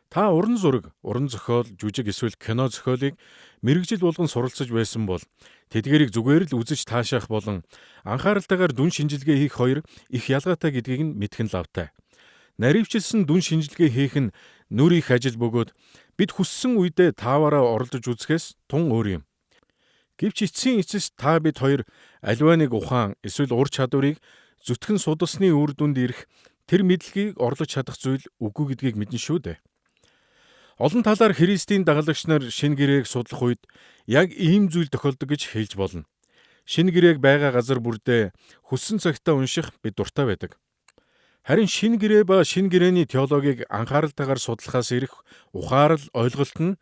Та уран зураг, уран зохиол, жүжиг эсвэл кино зохиолыг мэрэгжил болгон суралцаж байсан бол тэдгээрийг зүгээр л үзэж таашаах болон анхааралтайгаар дүн шинжилгээ хийх хоёр их ялгаатай гэдгийг нь мэдэх нь лавтай. Наривчилсан дүн шинжилгээ хийх нь нүр их ажил бөгөөд бид хүссэн үедээ тааваараа оролдож үзэхээс тун өөр юм. Гэвч эцсийн эцэс та бид хоёр аливаа нэг ухаан эсвэл ур чадварыг зүтгэн судалсны үр дүнд ирэх тэр мэдлэгийг орлож чадах зүйл үгүй гэдгийг мэднэ шүү дээ. Олон талаар Христийн дагалагч нар шинэ гэрээг судлах үед яг ийм зүйл тохиолдог гэж хэлж болно. Шинэ гэрээг байгаа газар бүрдээ хүссэн цагтаа унших бид дуртай байдаг. Харин шинэ гэрээ ба шинэ гэрээний теологийг анхааралтайгаар судлахаас ирэх ухаарл ойлголт нь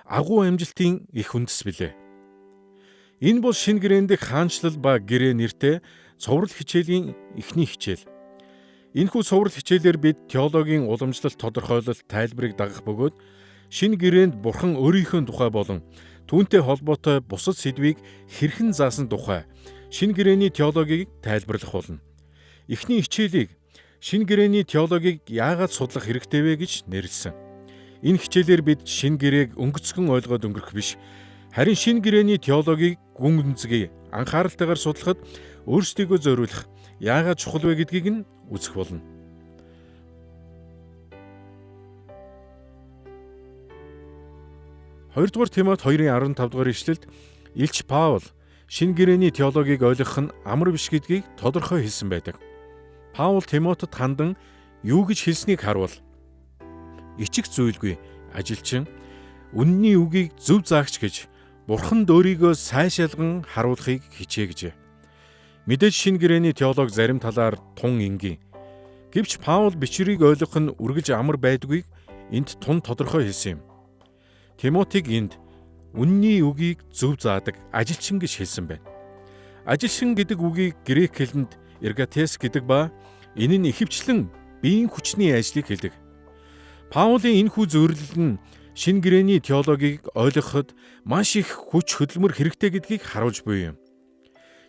агуу амжилтын их үндэс билээ. Энэ бол шинэ гэрээнд хаанчлал ба гэрээ нэртэй цоврал хичээлийн эхний хичээл. Энэхүү цоврал хичээлээр бид теологийн уламжлалт тодорхойлолт тайлбарыг дагах бөгөөд шинэ гэрээнд Бурхан өөрийнхөө тухай болон түүнтэй холбоотой бусад сэдвийг хэрхэн заасан тухай шинэ гэрээний теологийг тайлбарлах болно. Эхний хичээлийг шинэ гэрээний теологийг яагаад судлах хэрэгтэй вэ гэж нэрлэсэн. Энэ хичээлээр бид шинэ гэрээг өнгөцгөн ойлгоод өнгөрөх биш, харин шинэ гэрээний теологийг гүн гүнзгий анхааралтайгаар судлахад өөрсдийгөө зориулах яагаад чухал вэ гэдгийг нь үзэх болно. Хоёрдугаар Тимот 2:15 дугаар ишлэлд Илч Паул шинэ гэрээний теологийг ойлгох нь амар биш гэдгийг тодорхой хэлсэн байдаг. Паул Тимотед хандан юу гэж хэлснийг харуул. Ичих зүйлгүй ажилчин үнний үгийг зөв заагч гэж Бурханд өөрийгөө сайшаалган харуулахыг хичээ гэжээ. Мэдээж шинэ гэрээний теолог зарим талаар тун энгийн. Гэвч Паул бичвэрийг ойлгох нь үргэлж амар байдгийг энд тун тодорхой хэлсэн юм. Тимотиг энд үнний үгийг зөв заадаг ажилчин гэж хэлсэн байна. Ажилчин гэдэг үгийг грек хэлэнд эргатес гэдэг ба энэ нь ихэвчлэн биеийн хүчний ажлыг хэлдэг. Паулийн энэхүү зөвөрлөл нь шинэ гэрээний теологийг ойлгоход маш их хүч хөдөлмөр хэрэгтэй гэдгийг харуулж буй юм.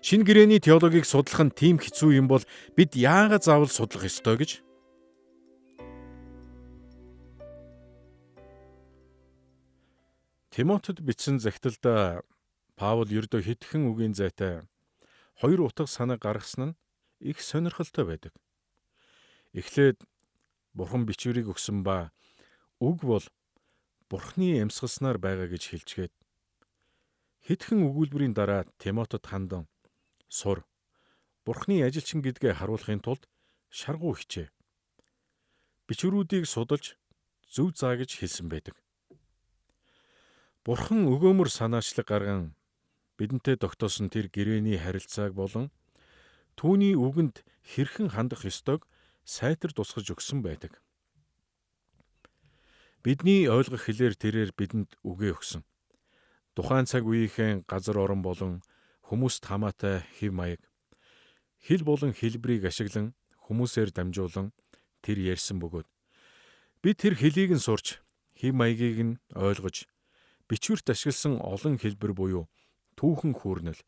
Шинэ гэрээний теологийг судлах нь тийм хэцүү юм бол бид яагаад заавал судлах ёстой гэж? Тимотед бичсэн захидалд Паул ердөө хитгэн үгийн зайтай хоёр утга санаа гаргасан нь их сонирхолтой байдаг. Эхлээд Бурхан бичвэрийг өгсөн ба үг бол Бурханы амьсгалснаар байгаа гэж хэлжгээд хитгэн өгүүлбэрийн дараа Тимотед хандан сур Бурханы ажилчин гэдгээ харуулахын тулд шаргуу хичээ. Бичвэрүүдийг судалж зөв заа гэж хэлсэн байдаг. Бурхан өгөөмөр санаачлаг гарган бидэнтэй тогтоосон тэр гэрээний харилцааг болон түүний үгэнд хэрхэн хандах ёстойг сайтар тусгаж өгсөн байдаг. Бидний ойлгох хэлээр тэрээр бидэнд үгээ өгсөн. Тухайн цаг үеийнхэн газар орон болон хүмүүст хамаатай хэв маяг, хэл болон хэлбэрийг ашиглан хүмүүсээр дамжуулан тэр ярьсан бөгөөд бид тэр хэлийг нь сурч хэв маягийг нь ойлгож бичвэрт ашигласан олон хэлбэр буюу түүхэн хүүрнэл,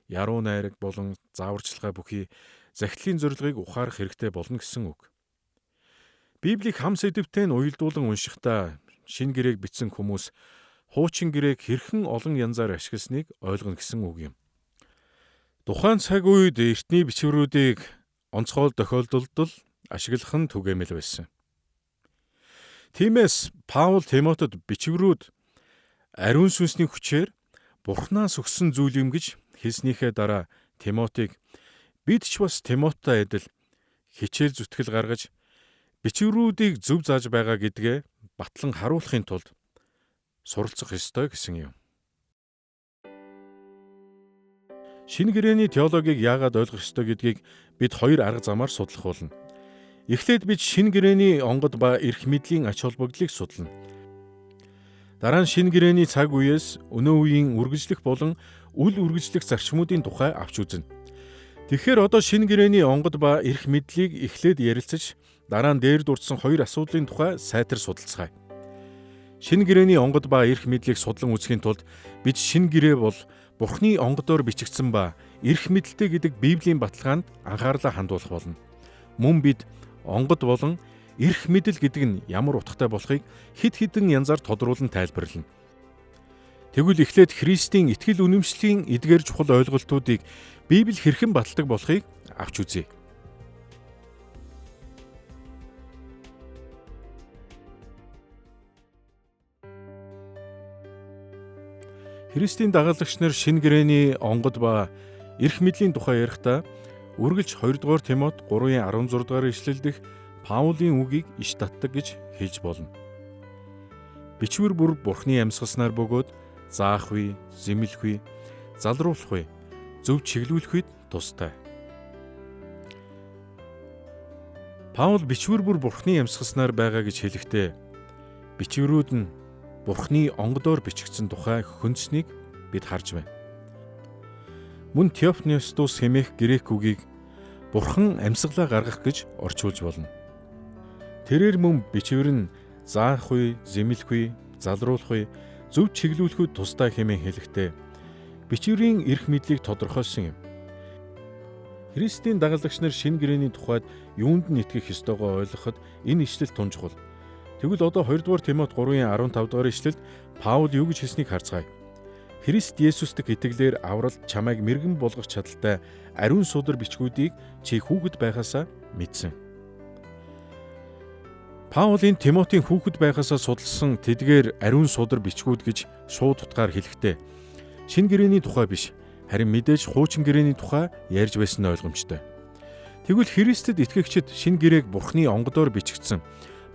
яруу найраг болон зааварчилгаа бүхий захидлын зорилгыг ухаарах хэрэгтэй болно гэсэн үг. Библийг хам сэдвтэй нь уялдуулан уншихдаа шинэ гэрээг бичсэн хүмүүс хуучин гэрээг хэрхэн олон янзаар ашигласныг ойлгоно гэсэн үг юм. Тухайн цаг үед эртний бичвэрүүдийг онцгой тохиолдолд л ашиглах нь түгээмэл байсан. Тиймээс Паул Тимотед бичвэрүүд ариун сүнсний хүчээр Бурханаас өгсөн зүйл юм гэж хэлснийхээ дараа Тимотиг бид ч бас Тимоттай адил хичээл зүтгэл гаргаж бичвэрүүдийг зөв зааж байгаа гэдгээ батлан харуулахын тулд суралцах ёстой гэсэн юм. Шинэ гэрээний теологийг яагаад ойлгох ёстой гэдгийг бид хоёр арга замаар судлах болно. Эхлээд бид шинэ гэрээний онгод ба эрх мэдлийн ач холбогдлыг судлана. Дараа нь шинэ гэрээний цаг үеэс өнөө үеийн үргэлжлэх болон үл үргэлжлэх зарчмуудын тухай авч үзнэ. Тэгэхээр одоо шинэ гэрээний онгод ба эрх мэдлийг эхлээд ярилцаж, дараа нь дээр дурдсан хоёр асуудлын тухай сайтар судалцгаая. Шинэ гэрээний онгод ба эрх мэдлийг судлан үзэхийн тулд бид шинэ гэрээ бол Бурханы онгодоор бичигдсэн ба эрх мэдэлтэй гэдэг Библийн баталгаанд анхаарлаа хандуулах болно. Мөн бид онгод болон эрх мэдэл гэдэг нь ямар утгатай болохыг хэд хэдэн янзаар тодруулан тайлбарлана. Тэгвэл эхлээд Христийн итгэл үнэмшлийн эдгээр чухал ойлголтуудыг Библи хэрхэн баталдаг болохыг авч үзье. Христийн дагалдагч нар шинэ гэрээний онгод ба эрх мэдлийн тухай ярихдаа үргэлж 2 дугаар Тимот 3:16 дугаар ишлэлдэх Паулийн үгийг иш татдаг гэж хэлж болно. Бичвэр бүр Бурхны амьсгалснаар бөгөөд заах үе, зэмлэх үе, залруулах үе, зөв чиглүүлэх үед тустай. Паул бичвэр бүр Бурхны амьсгалснаар байгаа гэж хэлэхдээ бичвэрүүд нь Бурхны онгодоор бичигдсэн тухай хөндөснийг бид харж байна. Мөн Теофнестус хэмээх грек үгийг Бурхан амьсгалаа гаргах гэж орчуулж болно. Тэрээр мөн бичвэр нь заах үе, зэмлэх үе, залруулах үе, зөв чиглүүлэхэд тустай хэмээн хэлэхдээ бичвэрийн эрх мэдлийг тодорхойлсон юм. Христийн дагалдагч нар шинэ гэрээний тухайд юунд нь итгэх ёстойгоо ойлгоход энэ ишлэл тун чухал. Тэгвэл одоо 2 дугаар Тимот 3:15 дугаар ишлэлд Паул юу гэж хэлснийг харцгаая. Христ Есүс дэх итгэлээр авралт чамайг мэргэн болгох чадaltaй ариун судар бичгүүдийг чи хүүхэд байхасаа мэдсэн. Паулын Тимотийн хүүхэд байхасаа судалсан тэдгээр ариун судар бичгүүд гэж шууд утгаар хэлэхдээ шинэ гэрээний тухай биш, харин мэдээж хуучин гэрээний тухай ярьж байсан нь ойлгомжтой. Тэгвэл Христэд итгэгчид шинэ гэрээг Бурхны онгодоор бичигдсэн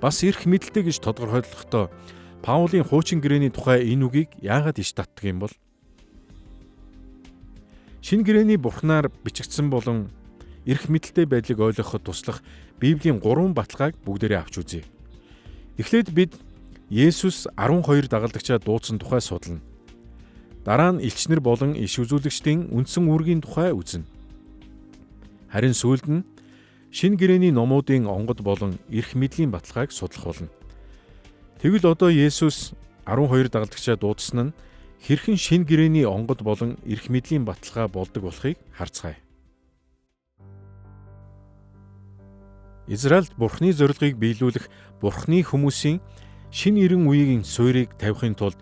бас эрх мэдэлтэй гэж тодорхойлохдоо Паулийн хуучин гэрээний тухай энэ үгийг яагаад иш татдаг юм бол? Шинэ гэрээний Бурхнаар бичигдсэн болон эрх мэдэлтэй байдлыг ойлгоход туслах Библийн 3 баталгааг бүгдээрээ авч үзье. Эхлээд бид Есүс 12 дагалдагчаа дуудсан тухай судална. Дараа нь элчнэр болон иш үзүүлэгчдийн үндсэн үүргийн тухай үзнэ. Харин сүүлд нь шинэ гэрээний номуудын онгод болон эрх мэдлийн баталгааг судлах болно. Тэгвэл одоо Есүс 12 дагалдагчаа дуудсан нь хэрхэн шинэ гэрээний онгод болон эрх мэдлийн баталгаа болдог болохыг харцгаая. Израильд Бурхны зорилгыг биелүүлэх Бурхны хүмүүсийн шинэ эрен үеийн суурийг тавихын тулд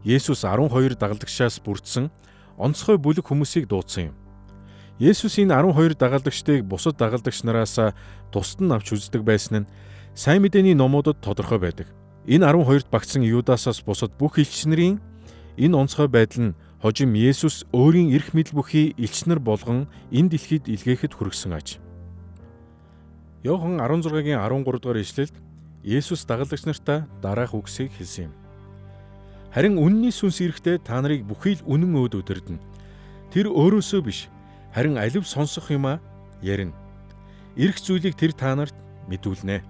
Есүс 12 дагалдагчаас бүрдсэн онцгой бүлэг хүмүүсийг дуудсан юм. Есүс энэ 12 дагалдагчдыг бусад дагалдагч нараас тусад нь авч үздэг байсан нь сайн мэдээний номуудад тодорхой байдаг. Энэ 12-т багтсан Юдасаас бусад бүх элч нарын энэ онцгой байдал нь хожим Есүс өөрийн эрх мэдэл бүхий элч нар болгон энэ дэлхийд илгээхэд хүргэсэн аж. Иохан 16-гийн 13 дугаар ишлэлд Есүс дагалдагч нартаа дараах үгсийг хэлсэн юм. Харин үнний сүнс ирэхдээ та нарыг бүхий л үнэн өөд удирдна. Тэр өөрөөсөө биш, харин алив сонсох юмаа ярина. Ирэх зүйлийг тэр та нарт мэдүүлнэ.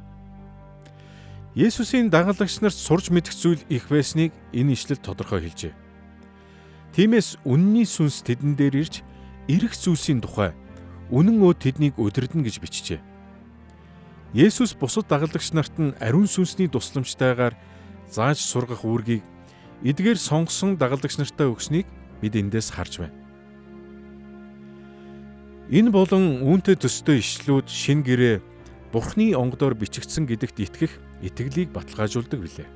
Есүсийн дагалдагч нарт сурч мэдэх зүйл их байсныг энэ ишлэл тодорхой хэлжээ. Тиймээс үнний сүнс тэдэн дээр ирж ирэх зүйлсийн тухай үнэн өөд тэднийг удирдна гэж бичжээ. Есүс бусад дагалдагч нарт нь ариун сүнсний тусламжтайгаар зааж сургах үүргийг эдгээр сонгосон дагалдагч нартаа өгснийг бид эндээс харж байна. Энэ болон үүнтэй төстэй ишлүүд шинэ гэрээ Бурхны онгодоор бичигдсэн гэдэгт итгэх итгэлийг баталгаажуулдаг билээ.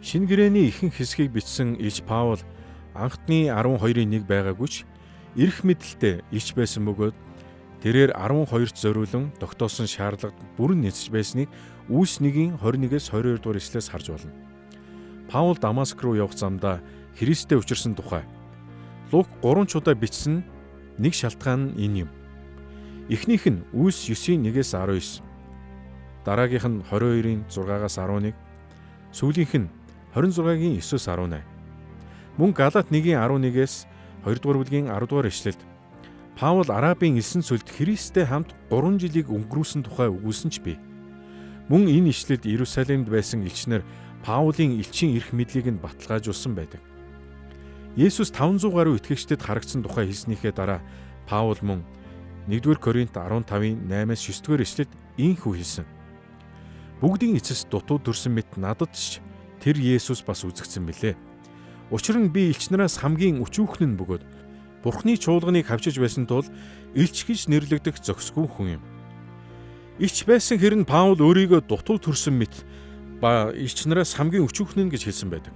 Шинэ гэрээний ихэнх хэсгийг бичсэн Илч Паул анхны 12-ын 1 байгаагүй ч эрх мэдэлтэй илч байсан бөгөөд тэрээр 12-т зориулан тогтоосон шаардлагад бүрэн нийцэж байсныг Үлс 1-ийн 21-с 22 дугаар ишлээс харж болно. Паул Дамаск руу явах замдаа Христтэй учирсан тухай Лук 3 удаа бичсэн нэг шалтгаан нь энэ юм. Эхнийх нь Үлс 9-ийн 1-с 19, дараагийнх нь 22-ийн 6-аас 11, сүүлийнх нь 26-гийн 9-с 18. Мөн Галаат 1-ийн 11-с 2 дугаар бүлгийн 10 дугаар ишлэлд Паул Арабын элсэн сүлд Христтэй хамт 3 жилийг өнгөрүүлсэн тухай өгүүлсэн ч бий. Мөн энэ ишлэлд Иерусалимд байсан элчнэр Паулийн элчийн эрх мэдлийг нь баталгаажуулсан байдаг. Есүс 500 гаруй итгэгчдэд харагдсан тухай хэлснийхээ дараа Паул мөн 1-р Коринт 15-ийн 8-аас 9-р ишлэлд ийхүү хэлсэн. Бүгдийн эцэс дутуу төрсөн мэт надад ч тэр Есүс бас үзэгдсэн билээ. Учир нь би элч нараас хамгийн өчүүхэн нь бөгөөд Бурхны чуулганыг хавчиж байсан тул элч гэж нэрлэгдэх зохисгүй хүн юм. Илч байсан хэрн Паул өөрийгөө дутуу төрсөн мэт ба илч нараас хамгийн өчүүхэн гэж хэлсэн байдаг.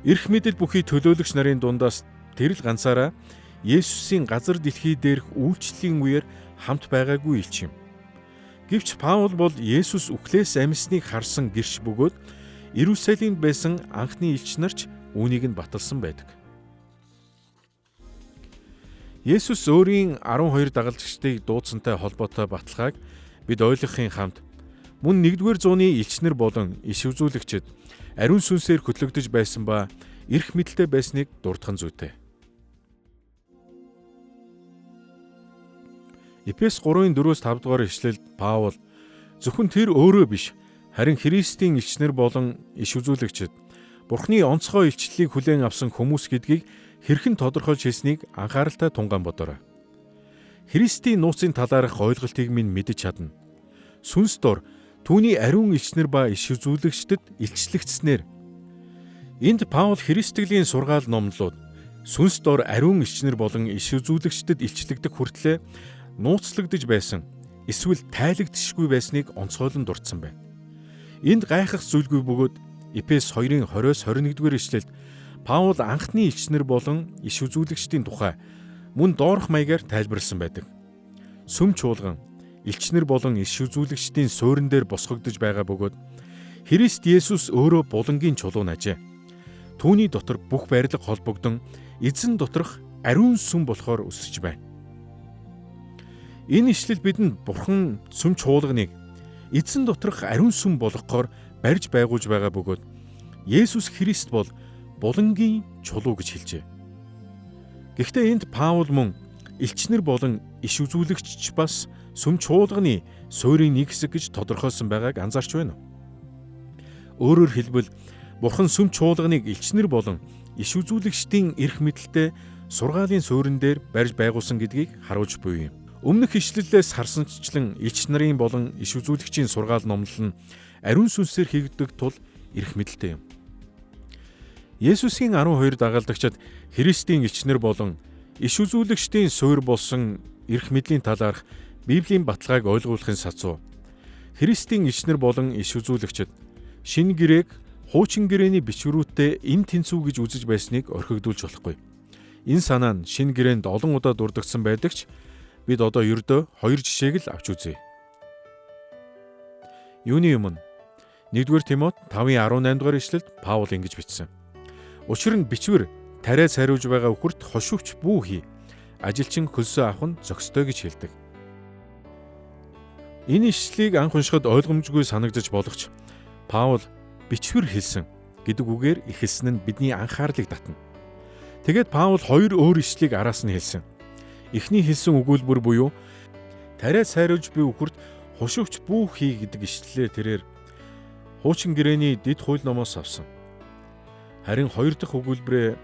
Эрх мэдэл бүхий төлөөлөгч нарын дундаас тэр л ганцаараа Есүсийн газар дэлхий дээрх үйлчлэлийн үеэр хамт байгаагүй илч юм. Гэвч Паул бол Есүс үхлээс амьсныг харсан гэрч бөгөөд Иерусалимд байсан анхны илч нарч үүнийг нь баталсан байдаг. Есүс өөрийн 12 дагалдагчдыг дуудсантай холбоотой баталгааг бид ойлгохын хамт мөн 1-р зууны элчнэр болон иш үзүүлэгчид ариун сүнсээр хөтлөгдөж байсан ба эрх мэдэлтэй байсныг дурдах нь зүйтэй. Эфес 3:4-5 дугаар ишлэлд Паул зөвхөн тэр өөрөө биш, харин Христийн элчнэр болон иш үзүүлэгчид Бурхны онцгой илчлэлийг хүлээн авсан хүмүүс гэдгийг хэрхэн тодорхойлж хэлснийг анхааралтай тунгаан бодоорой. Христийн нууцын талаарх ойлголтыг минь мэдэж чадна. Сүнс дор түүний ариун элчнэр ба иш үзүүлэгчдэд илчлэгдснээр энд Паул Христтгэлийн сургаал номлоод сүнс дор ариун элчнэр болон иш үзүүлэгчдэд илчлэгдэх хүртлээр нууцлагдж байсан эсвэл тайлагдшгүй байсныг онцгойлон дурдсан байна. Энд гайхах зүйлгүй бөгөөд Эфес 2:20-21-р ишлэлд Паул анхны элчнэр болон иш үзүүлэгчдийн тухай мөн доорх маягаар тайлбарлсан байдаг. Сүм чуулган элчнэр болон иш үзүүлэгчдийн суурин дээр босгогдож байгаа бөгөөд Христ Есүс өөрөө булангийн чулуун ажээ. Түүний дотор бүх барилга холбогдсон эзэн доторх ариун сүм болохоор өсөж байна. Энэ ишлэл бидэнд Бурхан сүм чуулганыг эзэн доторх ариун сүм болгохоор барьж байгуулж байгаа бөгөөд Есүс Христ бол булангийн чулуу гэж хэлжээ. Гэхдээ энд Паул мөн элчнэр болон иш үзүүлэгч бас сүм чуулганы суурийн нэг хэсэг гэж тодорхойлсон байгааг анзаарч байна уу? Өөрөөр хэлбэл Бурхан сүм чуулганыг элчнэр болон иш үзүүлэгчдийн эрх мэдэлтэй сургаалын суурин дээр барьж байгуулсан гэдгийг харуулж буй юм. Өмнөх ишлэлээс харсанчлан элч нарын болон иш үзүүлэгчийн сургаал номлол нь ариун сүнсээр хийгддэг тул эрх мэдэлтэй юм. Есүсийн 12 дагалдагчид Христийн элчнэр болон иш үзүүлэгчдийн суурь болсон эрх мэдлийн талаарх Библийн баталгааг ойлгуулахын сацуу Христийн элчнэр болон иш үзүүлэгчид шинэ гэрээг хуучин гэрээний бичвэрүүтээ эн тэнцүү гэж үзэж байсныг орхигдуулж болохгүй. Энэ санаа нь шинэ гэрээнд олон удаа дурдгдсан байдаг ч бид одоо ердөө 2 жишээг л авч үзье. Юуны өмнө 1-р Тимот 5:18 дугаар ишлэлд Паул ингэж бичсэн. Учир нь бичвэр тариа цариулж байгаа үхэрт хошивч бүү хий. Ажилчин хөлсөө авах нь зохистой гэж хэлдэг. Энэ ишлэлийг анх уншихад ойлгомжгүй санагдаж болох ч Паул бичвэр хэлсэн гэдэг үгээр эхэлсэн нь бидний анхаарлыг татна. Тэгээд Паул 2 өөр ишлэлийг араас нь хэлсэн. Эхний хэлсэн өгүүлбэр буюу тариа цайруулж буй үхэрт хошивч бүү хий гэдэг ишлэлээр тэрээр хуучин гэрээний дэд хууль номоос авсан. Харин 2 дахь өгүүлбэрээ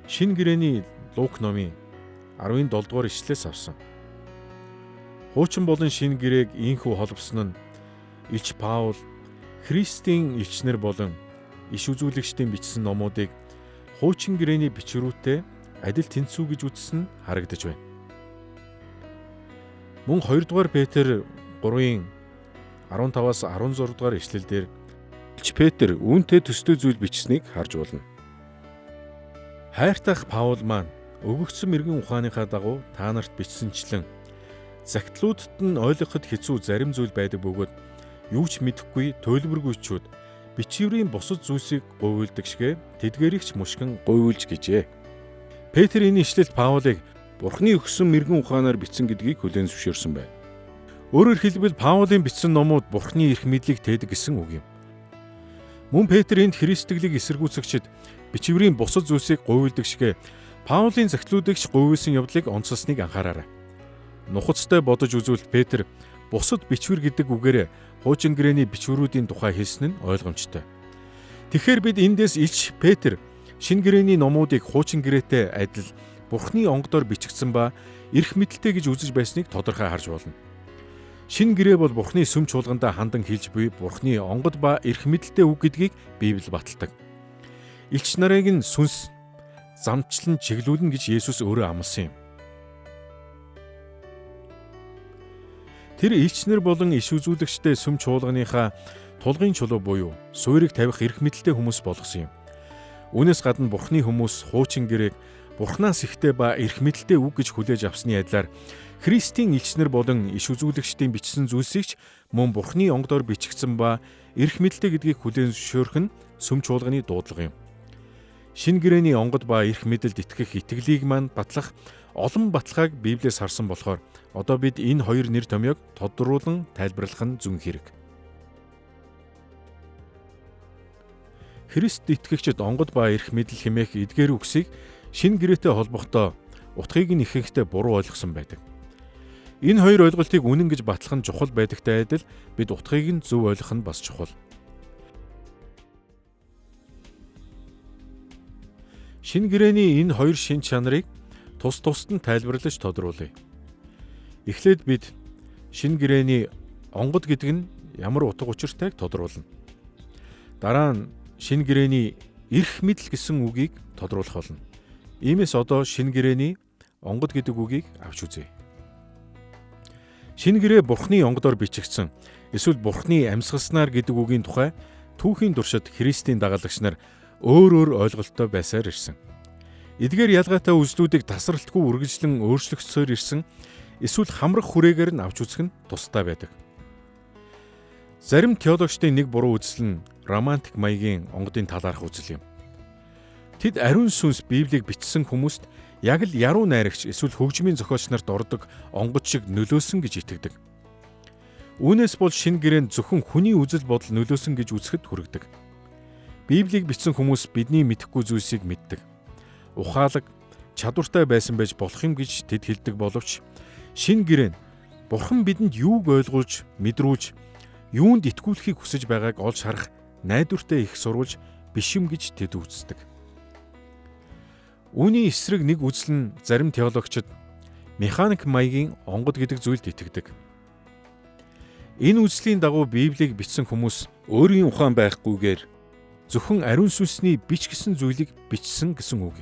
шинэ гэрээний Лук номын 17 дугаар ишлэлээс авсан. Хуучин болон шинэ гэрээг ийхүү холбосон нь Илч Паул Христийн элчнэр болон иш үзүүлэгчдийн бичсэн номуудыг хуучин гэрээний бичвэрүүтээ адил тэнцүү гэж үзсэн нь харагдаж байна. Мөн 2 дугаар Петр 3-ын 15-аас 16 дугаар ишлэлдэр Илч Петр үүнтэй төстэй зүйл бичсэнийг харж болно. Хайртах Паул маань өгөгдсөн мэрэгэн ухааныхаа дагуу та нарт бичсэнчлэн загтлуудад нь ойлгоход хэцүү зарим зүйл байдаг бөгөөд юу ч мэдэхгүй төлбөргүйчүүд бичвэрийн бусад зүйлсийг гуйвуулдаг шигэ тэдгэрийгч мушгин гуйвуулж гэжээ. Петр энэ ишлэлд Паулыг Бурхны өгсөн мэрэгэн ухаанаар бичсэн гэдгийг хүлээн зөвшөөрсөн байна. Өөрөөр хэлбэл Паулын бичсэн номууд Бурхны эрх мэдлийг тээдэг гэсэн үг юм. Мөн Петр энд Христтгэлийг эсэргүүцэгчид бичвэрийн бусад зүйлсийг гуйвуулдаг шигэ Паулын загтлуудыгч гуйвуулсан явдлыг онцлосныг анхаараарай. Нухацтай бодож үзвэл Петр бусад бичвэр гэдэг үгээр хуучин гэрээний бичвэрүүдийн тухай хэлсэн нь ойлгомжтой. Тэгэхээр бид эндээс Илч Петр шинэ гэрээний номуудыг хуучин гэрээтэй адил Бурхны онгодоор бичигдсэн ба эрх мэдэлтэй гэж үзэж байсныг тодорхой харж болно. Шинэ гэрээ бол Бурхны сүм чуулгандаа хандан хэлж буй Бурхны онгод ба эрх мэдэлтэй үг гэдгийг Библи баталдаг. Илч нарыг нь сүнс замчлан чиглүүлнэ гэж Есүс өөрөө амласан юм. Тэр элч нар болон иш үзүүлэгчтэй сүм чуулганыхаа тулгын чулуу буюу суурийг тавих эрх мэдэлтэй хүмүүс болгосон юм. Үүнээс гадна Бурхны хүмүүс хуучин гэрээг Бурхнаас ихтэй ба эрх мэдэлтэй үг гэж хүлээж авсны адилаар Христийн элч нар болон иш үзүүлэгчдийн бичсэн зүйлсийг ч мөн Бурхны онгодоор бичигдсэн ба эрх мэдэлтэй гэдгийг хүлээн зөвшөөрөх нь сүм чуулганы дуудлага юм. Шинэ гэрээний онгод ба эрх мэдэлд итгэх итгэлийг маань батлах олон баталгааг Библиэс харсан болохоор одоо бид энэ хоёр нэр томьёог тодруулан тайлбарлах нь зүүн хэрэг. Христ итгэгчид онгод ба эрх мэдэл хэмээх эдгээр үгсийг шинэ гэрээтэй холбохдоо утгыг нь ихэнхдээ буруу ойлгосон байдаг. Энэ хоёр ойлголтыг үнэн гэж батлах нь чухал байдагтай адил бид утгыг нь зөв ойлгох нь бас чухал. Шинэ гэрээний энэ хоёр шин чанарыг тус тусад нь тайлбарлаж тодруулъя. Эхлээд бид шинэ гэрээний онгод гэдэг нь ямар утга учиртайг тодруулна. Дараа нь шинэ гэрээний эрх мэдэл гэсэн үгийг тодруулах болно. Иймээс одоо шинэ гэрээний онгод гэдэг үгийг авч үзье. Шинэ гэрээ Бурхны онгодоор бичигдсэн эсвэл Бурхны амьсгалснаар гэдэг үгийн тухай түүхийн туршид Христийн дагалдагч нар өөр ойлголттой байсаар ирсэн. Эдгээр ялгаатай үзлүүдийг тасралтгүй үргэлжлэн өөрчлөгдсөөр ирсэн эсвэл хамрах хүрээгээр нь авч үзэх нь тустай байдаг. Зарим теологчдын нэг буруу үзэл нь романтик маягийн онгодын талаарх үзэл юм. Тэд ариун сүнс Библийг бичсэн хүмүүст яг л яруу найрагч эсвэл хөгжмийн зохиолч нарт ордог онгод шиг нөлөөсөн гэж итгэдэг. Үүнээс бол шинэ гэрээнд зөвхөн хүний үзэл бодол нөлөөсөн гэж үзэхэд хүргэдэг. Библийг бичсэн хүмүүс бидний мэдэхгүй зүйлсийг мэддэг. Ухаалаг, чадвартай байсан байж болох юм гэж тэд хэлдэг боловч шинэ гэрээ нь Бурхан бидэнд юуг ойлгуулж, мэдрүүлж, юунд итгүүлэхийг хүсэж байгааг олж харах найдвартай их сурвалж биш юм гэж тэд үздэг. Үүний эсрэг нэг үзэл нь зарим теологчид механик маягийн онгод гэдэг зүйлд итгэдэг. Энэ үзлийн дагуу Библийг бичсэн хүмүүс өөрийн ухаан байхгүйгээр зөвхөн ариун сүнсний бич гэсэн зүйлийг бичсэн гэсэн үг.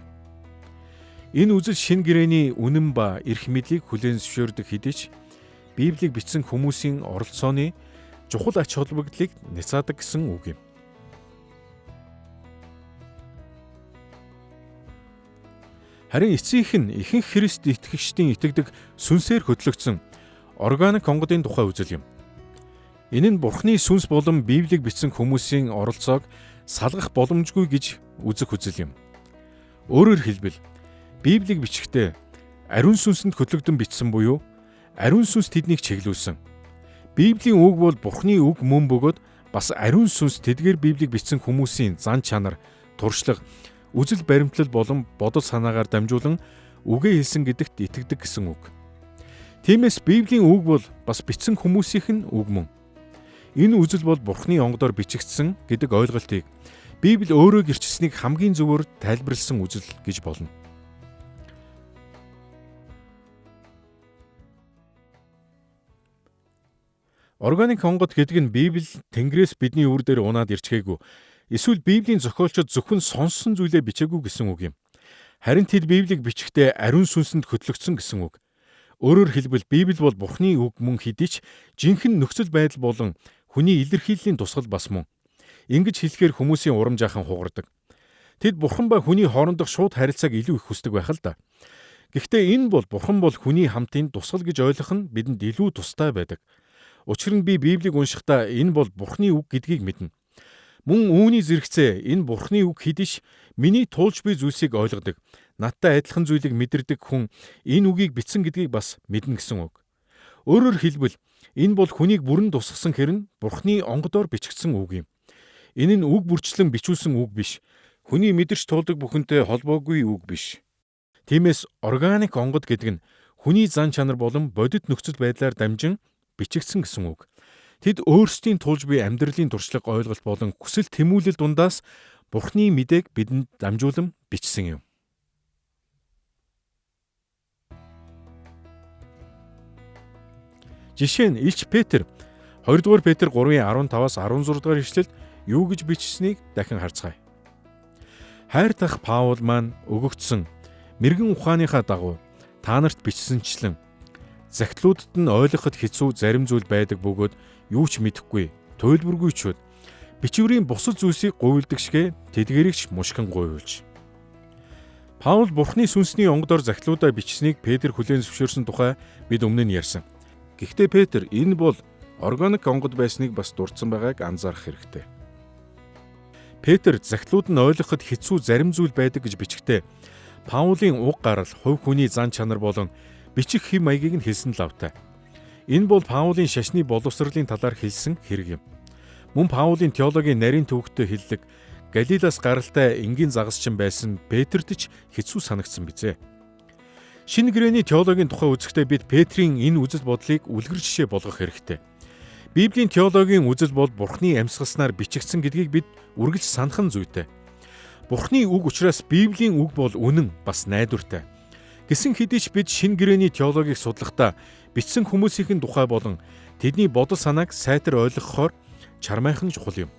Энэ үзэл шинэ гэрээний үнэн ба эрх мэдлийг хүлээн зөвшөөрдөг хэдий ч Библийг бичсэн хүмүүсийн оролцооны чухал ач холбогдлыг няцаадаг гэсэн үг юм. Харин эцсийнх нь ихэнх Христ итгэгчдийн итгэдэг сүнсээр хөтлөгдсөн органик онгодын тухай үзэл юм. Энэ нь Бурхны сүнс болон Библийг бичсэн хүмүүсийн оролцоог салгах боломжгүй гэж үзэх үзэл юм. Өөрөөр хэлбэл Библийг бичихдээ ариун сүнсэнд хөтлөгдөн бичсэн буюу ариун сүнс тэднийг чиглүүлсэн. Библийн үг бол Бурхны үг мөн бөгөөд бас ариун сүнс тэдгээр Библийг бичсэн хүмүүсийн зан чанар, туршлага, үзэл баримтлал болон бодол санаагаар дамжуулан үгээ хэлсэн гэдэгт итгэдэг гэсэн үг. Тиймээс Библийн үг бол бас бичсэн хүмүүсийнх нь үг мөн. Энэ үзэл бол Бурхны онгодоор бичигдсэн гэдэг ойлголтыг Библи өөрөө гэрчилсэнийг хамгийн зөвөөр тайлбарлсан үзэл гэж болно. Органик онгод гэдэг нь Библи Тэнгэрээс бидний үүр дээр унаад ирчгээгүй. Эсвэл Библийн зохиолчид зөвхөн сонссон зүйлээ бичээгүй гэсэн үг юм. Харин тэд Библийг бичихдээ ариун сүнсэнд хөтлөгдсөн гэсэн үг. Өөрөөр хэлбэл Библи бол Бурхны үг мөн хэдий ч жинхэнэ нөхцөл байдал болон хүний илэрхийллийн тусгал бас мөн. Ингэж хэлэхээр хүмүүсийн урам жаахан хугардаг. Тэд Бурхан ба хүний хоорондох шууд харилцааг илүү их хүсдэг байх л да. Гэхдээ энэ бол Бурхан бол хүний хамтын тусгал гэж ойлгох нь бидэнд илүү тустай байдаг. Учир нь би Библийг уншихдаа энэ бол Бурхны үг гэдгийг мэднэ. Мөн үүний зэрэгцээ энэ Бурхны үг хэдий ч миний туулж буй зүйлсийг ойлгодог, надтай адилхан зүйлийг мэдэрдэг хүн энэ үгийг бичсэн гэдгийг бас мэднэ гэсэн үг. Өөрөөр хэлбэл энэ бол хүнийг бүрэн тусгасан хэрн Бурхны онгодоор бичигдсэн үг юм. Энэ нь үг бүрчлэн бичүүлсэн үг биш. Хүний мэдэрч тулдаг бүхэнтэй холбоогүй үг биш. Тиймээс органик онгод гэдэг нь хүний зан чанар болон бодит нөхцөл байдлаар дамжин бичигдсэн гэсэн үг. Тэд өөрсдийн тулж буй амьдралын туршлага ойлголт болон хүсэл тэмүүлэл дундаас Бурхны мэдээг бидэнд дамжуулан бичсэн юм. Жишээ нь Илч Петр 2 дугаар Петр 3:15-аас 16 дугаар ишлэлд юу гэж бичсэнийг дахин харцгаая. Хайр дах Паул маань өгөгдсөн мэрэгэн ухааныхаа дагуу та нарт бичсэнчлэн Захидлуудад нь ойлгоход хэцүү зарим зүйл байдаг бөгөөд юу ч мэдэхгүй, туйлбаргүйчүүд бичвэрийн бусад зүйлсийг гуйвалдаг шигэ тэдгээрийг ч мушгин гуйвалж. Паул Бурхны сүнсний онгодоор захидлуудаа бичсэнийг Петр хүлээн зөвшөөрсөн тухай бид өмнө нь ярьсан. Гэхдээ Петр энэ бол органик онгод байсныг бас дурдсан байгааг анзаарах хэрэгтэй. Петр захидлууд нь ойлгоход хэцүү зарим зүйл байдаг гэж бичгтээ Паулийн уг гарал, хувь хүний зан чанар болон бичих хэм маягийг нь хэлсэн лавтай. Энэ бол Паулийн шашны боловсролын талаар хэлсэн хэрэг юм. Мөн Паулийн теологийн нарийн төвөгтэй хэллэг Галилаас гаралтай энгийн загасчин байсан Петрт ч хэцүү санагдсан бизээ. Шинэ гэрээний теологийн тухай үзэхдээ бид Петрийн энэ үзэл бодлыг үлгэр жишээ болгох хэрэгтэй. Библийн теологийн үзэл бол Бурхны амьсгалснаар бичигдсэн гэдгийг бид үргэлж санах нь зүйтэй. Бурхны үг учраас Библийн үг бол үнэн, бас найдвартай. Гэсэн хэдий ч бид шинэ гэрээний теологийг судлахдаа бичсэн хүмүүсийн тухай болон тэдний бодол санааг сайтар ойлгохоор чармайхан чухал юм.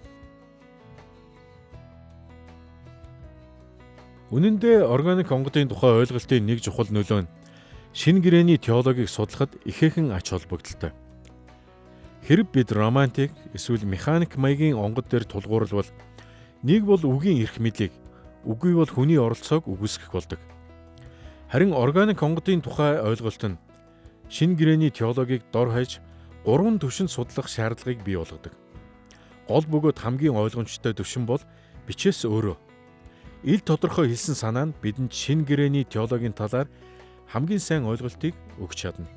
Үнэн дээр органик онгодын тухай ойлголтын нэг чухал нөлөө нь шинэ гэрээний теологийг судлахад ихээхэн ач холбогдолтой. Хэрв бид романтик эсвэл механик маягийн онгод дээр тулгуурлавал нэг бол үгийн эрх мэдлийг, үгүй бол хүний оролцоог үгүйсгэх болдог. Харин органик онгодын тухай ойлголт нь шинэ гэрээний теологийг дор хаяж 3 түвшинд судлах шаардлагыг бий болгодог. Гол бөгөөд хамгийн ойлгомжтой түвшин бол бичээс өөрөө. Ил тодорхой хэлсэн санаа нь бидэнд шинэ гэрээний теологийн талаар хамгийн сайн ойлголтыг өгч чадна.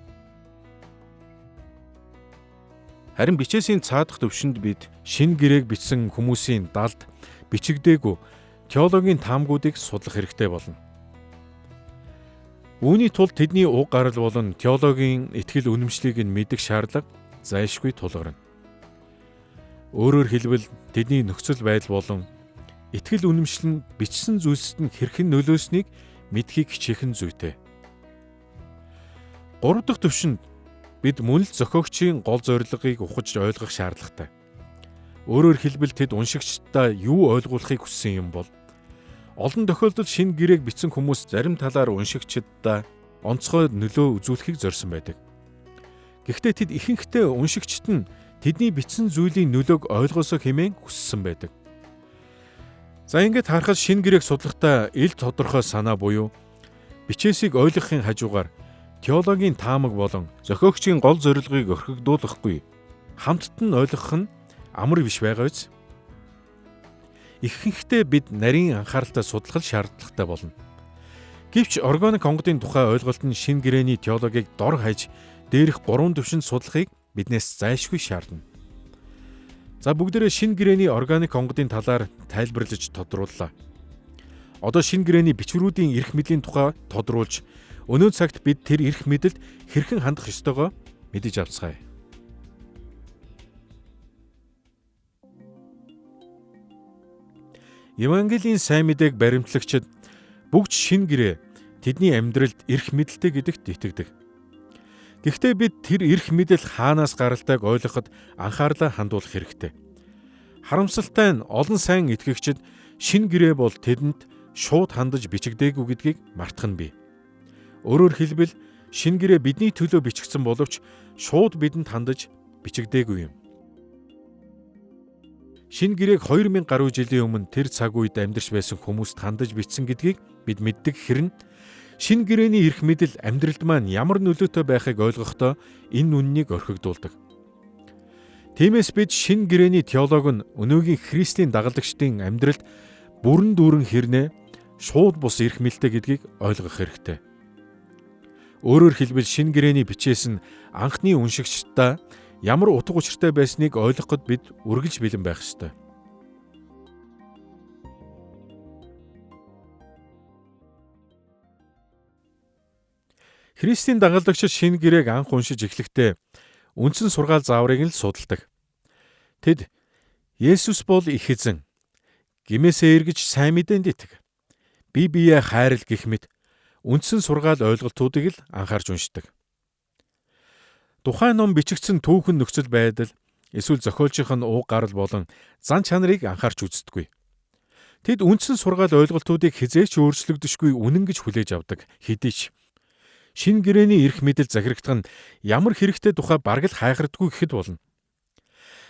Харин бичээсийн цаадах төвшөнд бид шинэ гэрээг бичсэн хүмүүсийн далд бичигдээгүй теологийн таамгуудыг судлах хэрэгтэй болно. Үүний тулд тэдний уг гарал болон теологийн итгэл үнэмшлийг нь мэдэх шаардлага зайлшгүй тулгарна. Өөрөөр хэлбэл тэдний нөхцөл байдал болон итгэл үнэмшил нь бичсэн зүйлсэд нь хэрхэн нөлөөснийг мэдхийг хичээх нь зүйтэй. 3 дахь төвшөнд бид мөн л зохиогчийн гол зорилгыг ухаж ойлгох шаардлагатай. Өөрөөр хэлбэл тэд уншигчдаа юу ойлгуулахыг хүссэн юм бол олон тохиолдолд шинэ гэрээг бичсэн хүмүүс зарим талаар уншигчдаа онцгой нөлөө үзүүлэхийг зорьсон байдаг. Гэхдээ тэд ихэнхдээ уншигчд нь тэдний бичсэн зүйлийн нөлөөг ойлгосоо хэмээн хүссэн байдаг. За ингээд харахад шинэ гэрээг судлахдаа ил тодорхой санаа буюу бичээсийг ойлгохын хажуугаар теологийн таамаг болон зохиогчийн гол зорилгыг орхигдуулахгүй хамтд нь ойлгох нь амар биш байгаа биз? Ихэнхдээ бид нарийн анхааралтай судлах шаардлагатай болно. Гэвч органик онгодын тухай ойлголт нь шинэ гэрээний теологийг дор хаяж дээрх 3 түвшинд судлахыг биднээс зайлшгүй шаардна. За бүгдээрээ шинэ гэрээний органик онгодын талаар тайлбарлаж тодрууллаа. Одоо шинэ гэрээний бичвэрүүдийн эрх мэдлийн тухай тодруулж өнөө цагт бид тэр эрх мэдэлд хэрхэн хандах ёстойгоо мэдэж авцгаая. Евангелийн сайн мэдээг баримтлагчид бүгд шинэ гэрээ тэдний амьдралд эрх мэдэлтэй гэдэгт итгэдэг. Гэхдээ бид тэр эрх мэдэл хаанаас гаралтайг ойлгоход анхаарлаа хандуулах хэрэгтэй. Харамсалтай нь олон сайн итгэгчид шинэ гэрээ бол тэдэнд шууд хандаж бичигдээгүй гэдгийг мартах нь бий. Өөрөөр хэлбэл шинэ гэрээ бидний төлөө бичигдсэн боловч шууд бидэнд хандаж бичигдээгүй юм. Шинэ гэрээг 2000 гаруй жилийн өмнө тэр цаг үед амьдарч байсан хүмүүст хандаж бичсэн гэдгийг бид мэддэг хэрнэ шинэ гэрээний эрх мэдэл амьдралд маань ямар нөлөөтэй байхыг ойлгохдоо энэ үннийг орхигдуулдаг. Тиймээс бид шинэ гэрээний теолог нь өнөөгийн Христийн дагалдагчдын амьдралд бүрэн дүүрэн хэрнээ шууд бус эрх мэдэлтэй гэдгийг ойлгох хэрэгтэй. Өөрөөр хэлбэл шинэ гэрээний бичээс нь анхны уншигчдаа ямар утга учиртай байсныг ойлгоход бид үргэлж бэлэн байх ёстой. Христийн дагалдагчид шинэ гэрээг анх уншиж эхлэхдээ үндсэн сургаал зааврыг нь л судалдаг. Тэд Есүс бол их эзэн, гимээсээ эргэж сайн мэдээнд итг, бие биеэ хайрл гэх мэт үндсэн сургаал ойлголтуудыг л анхаарч уншдаг. Тухайн ном бичигдсэн түүхэн нөхцөл байдал эсвэл зохиолчийн уг гарал болон зан чанарыг анхаарч үздэггүй. Тэд үндсэн сургаал ойлголтуудыг хизээч өөрчлөгдөшгүй үнэн гэж хүлээж авдаг. Хэдий ч Шинэ гэрээний эрх мэдэл захирагдах нь ямар хэрэгтэй тухай бараг л хайхардгүй гэхэд болно.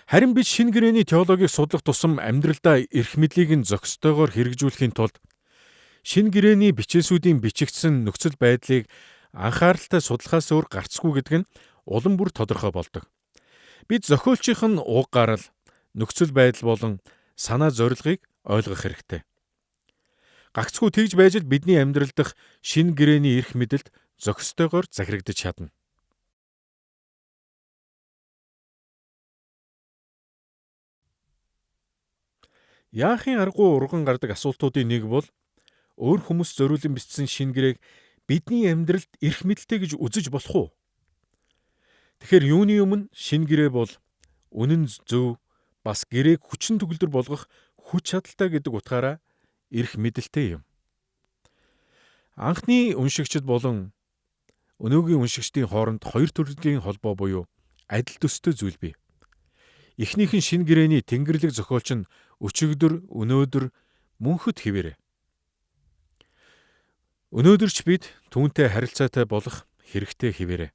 Харин бид шинэ гэрээний теологийг судлах тусам амьдралдаа эрх мэдлийг нь зохистойгоор хэрэгжүүлэхийн тулд шинэ гэрээний бичээсүүдийн бичигдсэн нөхцөл байдлыг анхааралтай судлахаас өөр гарцгүй гэдэг нь улам бүр тодорхой болдог. Бид зохиолчийн уг гарал, нөхцөл байдал болон санаа зорилгыг ойлгох хэрэгтэй. Гагцхүү тэгж байж л бидний амьдрал дахь шинэ гэрээний эрх мэдэлд зохистойгоор захирагдаж чадна. Яахын аргагүй урган гардаг асуултуудын нэг бол өөр хүмүүс зориулан бичсэн шинэ гэрээг бидний амьдралд эрх мэдэлтэй гэж үзэж болох уу? Тэгэхээр юуны өмнө шинэ гэрээ бол үнэн зөв бас гэрээг хүчин төгөлдөр болгох хүч чадалтай гэдэг утгаараа эрх мэдэлтэй юм. Анхны уншигчид болон өнөөгийн уншигчдийн хооронд хоёр төрлийн холбоо буюу адил төстэй зүйл бий. Эхнийх нь шинэ гэрээний тэнгэрлэг зохиолч нь өчигдөр, өнөөдөр, мөнхөд хэвээрээ. Өнөөдөрч бид түүнтэй харилцаатай болох хэрэгтэй хэвээрээ.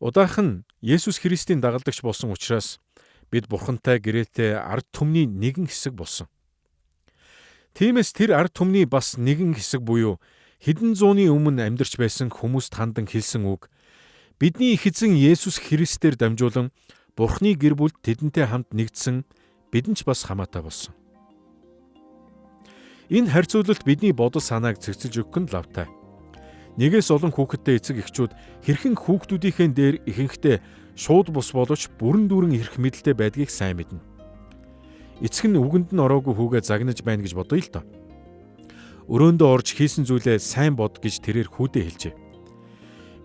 Удаахан Есүс Христийн дагалдагч болсон учраас бид Бурхантай гэрээтэй ард түмний нэгэн хэсэг болсон. Тиймээс тэр ард түмний бас нэгэн хэсэг буюу хэдэн зууны өмнө амьдарч байсан хүмүүст хандан хэлсэн үг бидний их эзэн Есүс Христээр дамжуулан Бурхны гэр бүлд тэдэнтэй хамт нэгдсэн бидэнд ч бас хамаатай болсон. Энэ харьцуулалт бидний бодол санааг цэгцэлж өгөх нь лавтай. Нэгээс олон хүүхэдтэй эцэг эхчүүд хэрхэн хүүхдүүдийнхээ дээр ихэнхдээ шууд бус боловч бүрэн дүүрэн эрх мэдэлтэй байдгийг сайн мэднэ. Эцэг нь үгэнд нь ороогүй хүүгээ загнаж байна гэж бодъё л доо. Өрөөндөө орж хийсэн зүйлээ сайн бод гэж тэрээр хүүдээ хэлжээ.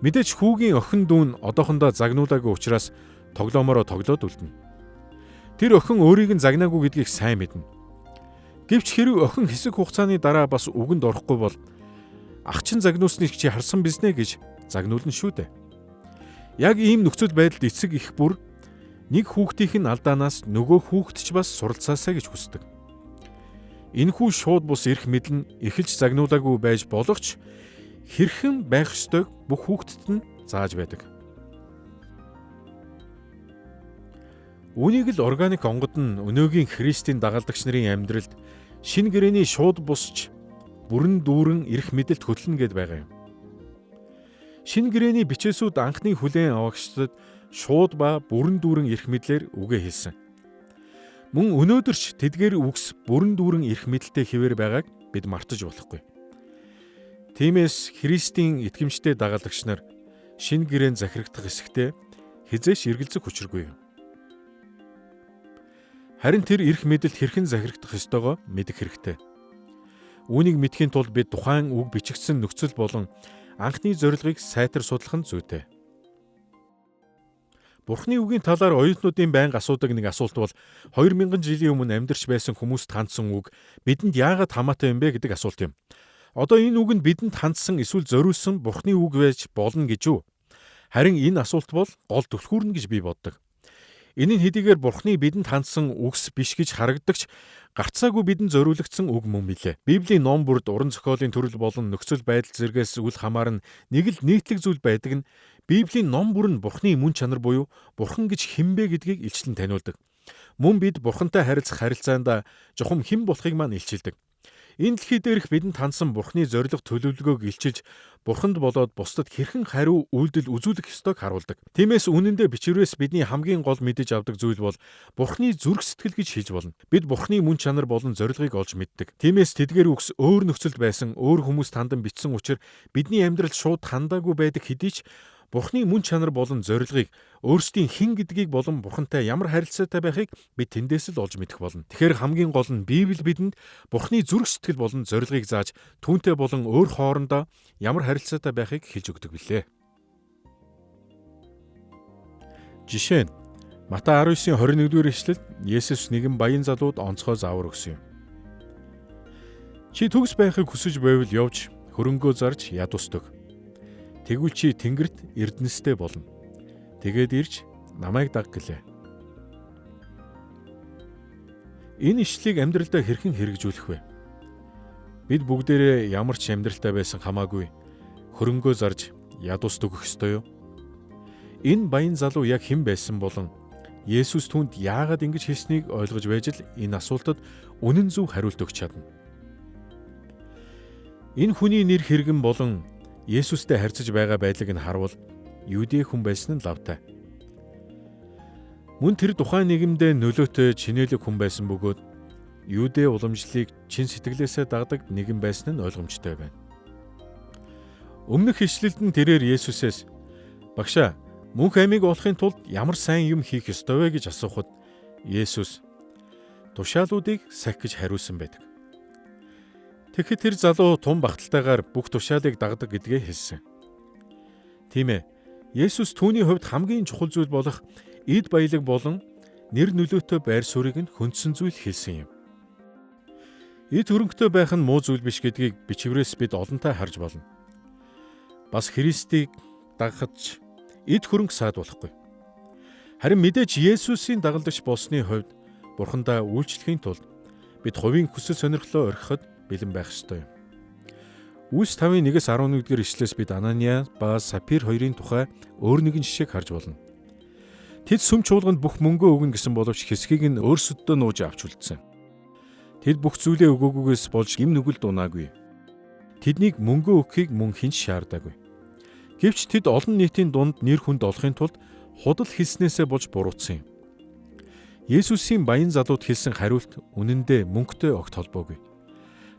Мэдээж хүүгийн охин дүүн одоохондоо загнуулаагүй учраас тоглоомороо тоглоод үлдэнэ. Тэр охин өөрийг нь загнаагүй гэдгийг сайн мэднэ. Гэвч хэрв охин хэсэг хугацааны дараа бас үгэнд орохгүй бол ах чинь загнуулсныг чи харсан бизнэ гэж загнуулна шүү дээ. Яг ийм нөхцөл байдалд эцэг их бүр нэг хүүхдийнх нь алдаанаас нөгөө хүүхэд ч бас суралцаасаа гэж хүсдэг. Энэхүү шууд бус эрх мэдэл нь эхэлж загнуулаагүй байж болох ч хэрхэн байх ёстойг бүх хүүхдэд нь зааж байдаг. Үүнийг л органик онгод нь өнөөгийн Христийн дагалдагч нарын амьдралд шинэ гэрээний шууд бусч бүрэн дүүрэн эрх мэдэлд хөтлөнө гэд байгаа юм. Шинэ гэрээний бичээсүүд анхны хүлээн авагчдад шууд ба бүрэн дүүрэн эрх мэдлэр үгээ хэлсэн. Мөн өнөөдөрч тэдгээр үгс бүрэн дүүрэн эрх мэдэлтэй хэвээр байгааг бид мартаж болохгүй. Тиймээс Христийн итгэмжтэй дагалдагч нар шинэ гэрээн захирагдах хэсэгтээ хизээш эргэлзэх учиргүй юм. Харин тэр эрх мэдэлд хэрхэн захирагдах ёстойгоо мэдэх хэрэгтэй. Үүнийг мэдхийн тулд бид тухайн үг бичигдсэн нөхцөл болон анхны зорилгыг сайтар судлах нь зүйтэй. Бурхны үгийн талаар оюутнуудын байнга асуудаг нэг асуулт бол 2000 жилийн өмнө амьдарч байсан хүмүүст хандсан үг бидэнд яагаад хамаатай юм бэ гэдэг асуулт юм. Одоо энэ үг нь бидэнд хандсан эсвэл зориулсан Бурхны үг байж болно гэж үү? Харин энэ асуулт бол гол түлхүүрнэ гэж би боддог. Энэ нь хэдийгээр Бурхны бидэнд хандсан үгс биш гэж харагдагч гарцаагүй бидэнд зориулагдсан үг мөн билээ. Библийн ном бүрд уран зохиолын төрөл болон нөхцөл байдал зэргээс үл хамааран нэг л нийтлэг зүйл байдаг нь Библийн ном бүр нь Бурхны мөн чанар буюу Бурхан гэж хинбэ гэдгийг илчлэн таниулдаг. Мөн бид Бурхантай харилцах харилцаанд чухам хэн болохыг маань илчилдэг. Энэ дэлхий дээрх бидэнд хандсан Бурхны зориг төлөвлөгөөг илчилж Бурханд болоод бусдад хэрхэн хариу үйлдэл үзүүлэх ёстойг харуулдаг. Тиймээс үнэндээ бичвэрээс бидний хамгийн гол мэдэж авдаг зүйл бол Бурхны зүрх сэтгэл гэж хэлж болно. Бид Бурхны мөн чанар болон зорилгыг олж мэддэг. Тиймээс тэдгээр үгс өөр нөхцөлд байсан өөр хүмүүст хандан бичсэн учраас бидний амьдралд шууд хандаагүй байдаг хэдий ч Бурхны мөн чанар болон зорилгыг өөрсдийн хэн гэдгийг болон Бурхантай ямар харилцаатай байхыг бид тэндээс л олж мэдэх болно. Тэгэхээр хамгийн гол нь Библи бидэнд Бурхны зүрх сэтгэл болон зорилгыг зааж түүнтэй болон өөр хоорондоо ямар харилцаатай байхыг хэлж өгдөг билээ. Жишээ нь Матай 19:21-р эшлэлд Есүс нэгэн баян залууд онцгой заавар өгсөн юм. Чи төгс байхыг хүсэж байвал явж хөрөнгөө зарж ядусдаг. Тэгвэл чи тэнгэрт эрдэнэстэй болно. Тэгээд ирж намайг даг гэлээ. Энэ ишлэлийг амьдралдаа хэрхэн хэрэгжүүлэх вэ? Бид бүгдээрээ ямар ч амьдралтай байсан хамаагүй хөрөнгөө зарж ядуус төгөх ёстой юу? Энэ баян залуу яг хэн байсан болон Есүс түүнд яагаад ингэж хэлснийг ойлгож байж л энэ асуултад үнэн зөв хариулт өгч чадна. Энэ хүний нэр хэрэгэн болон Есүстэй харьцаж байгаа байдлыг нь харвал Юудэ хүн байсан нь лавтай. Мөн тэр тухайн нийгэмдээ нөлөөтэй чинээлэг хүн байсан бөгөөд Юудэ уламжлалыг чин сэтгэлээсээ дагдаг нэгэн байсан нь ойлгомжтой байна. Өмнөх ишлэлд нь тэрээр Есүсээс "Багшаа, мөнх амийг олохын тулд ямар сайн юм хийх ёстой вэ?" гэж асуухад Есүс тушаалуудыг сахи гэж хариулсан байдаг. Тэгэхэд тэр залуу тун багталтайгаар бүх тушаалыг дагдаг гэдгээ хэлсэн. Тийм ээ. Есүс түүний хувьд хамгийн чухал зүйл болох эд баялаг болон нэр нөлөөтэй байр суурийг нь хөндсөн зүйл хэлсэн юм. Эд хөрөнгөтэй байх нь муу зүйл биш гэдгийг бичвэрээс бид олонтаа харж болно. Бас Христийг дагахад эд хөрөнгө саад болохгүй. Харин мэдээж Есүсийн дагалдагч болсны хувьд Бурхандаа үйлчлэхийн тулд бид хувийн хүсэл сонирхлоо орхиход бэлэн байх ёстой юм. Үлс 5:1-11 ишлээс бид Анания ба Сапфир хоёрын тухай өөр нэгэн жишээг харж болно. Тэд сүм чуулганд бүх мөнгөө өгнө гэсэн боловч хэсгийг нь өөрсөддөө нууж авч үлдсэн. Тэд бүх зүйлээ өгөөгүйгээс болж гим нүгэл дунаагүй. Тэднийг мөнгөө өгөхийг мөн хинч шаардаагүй. Гэвч тэд олон нийтийн дунд нэр хүнд олохын тулд худал хэлснээсээ болж буруутсан юм. Есүсийн баян залууд хэлсэн хариулт үнэндээ мөнгөтэй огт холбоогүй.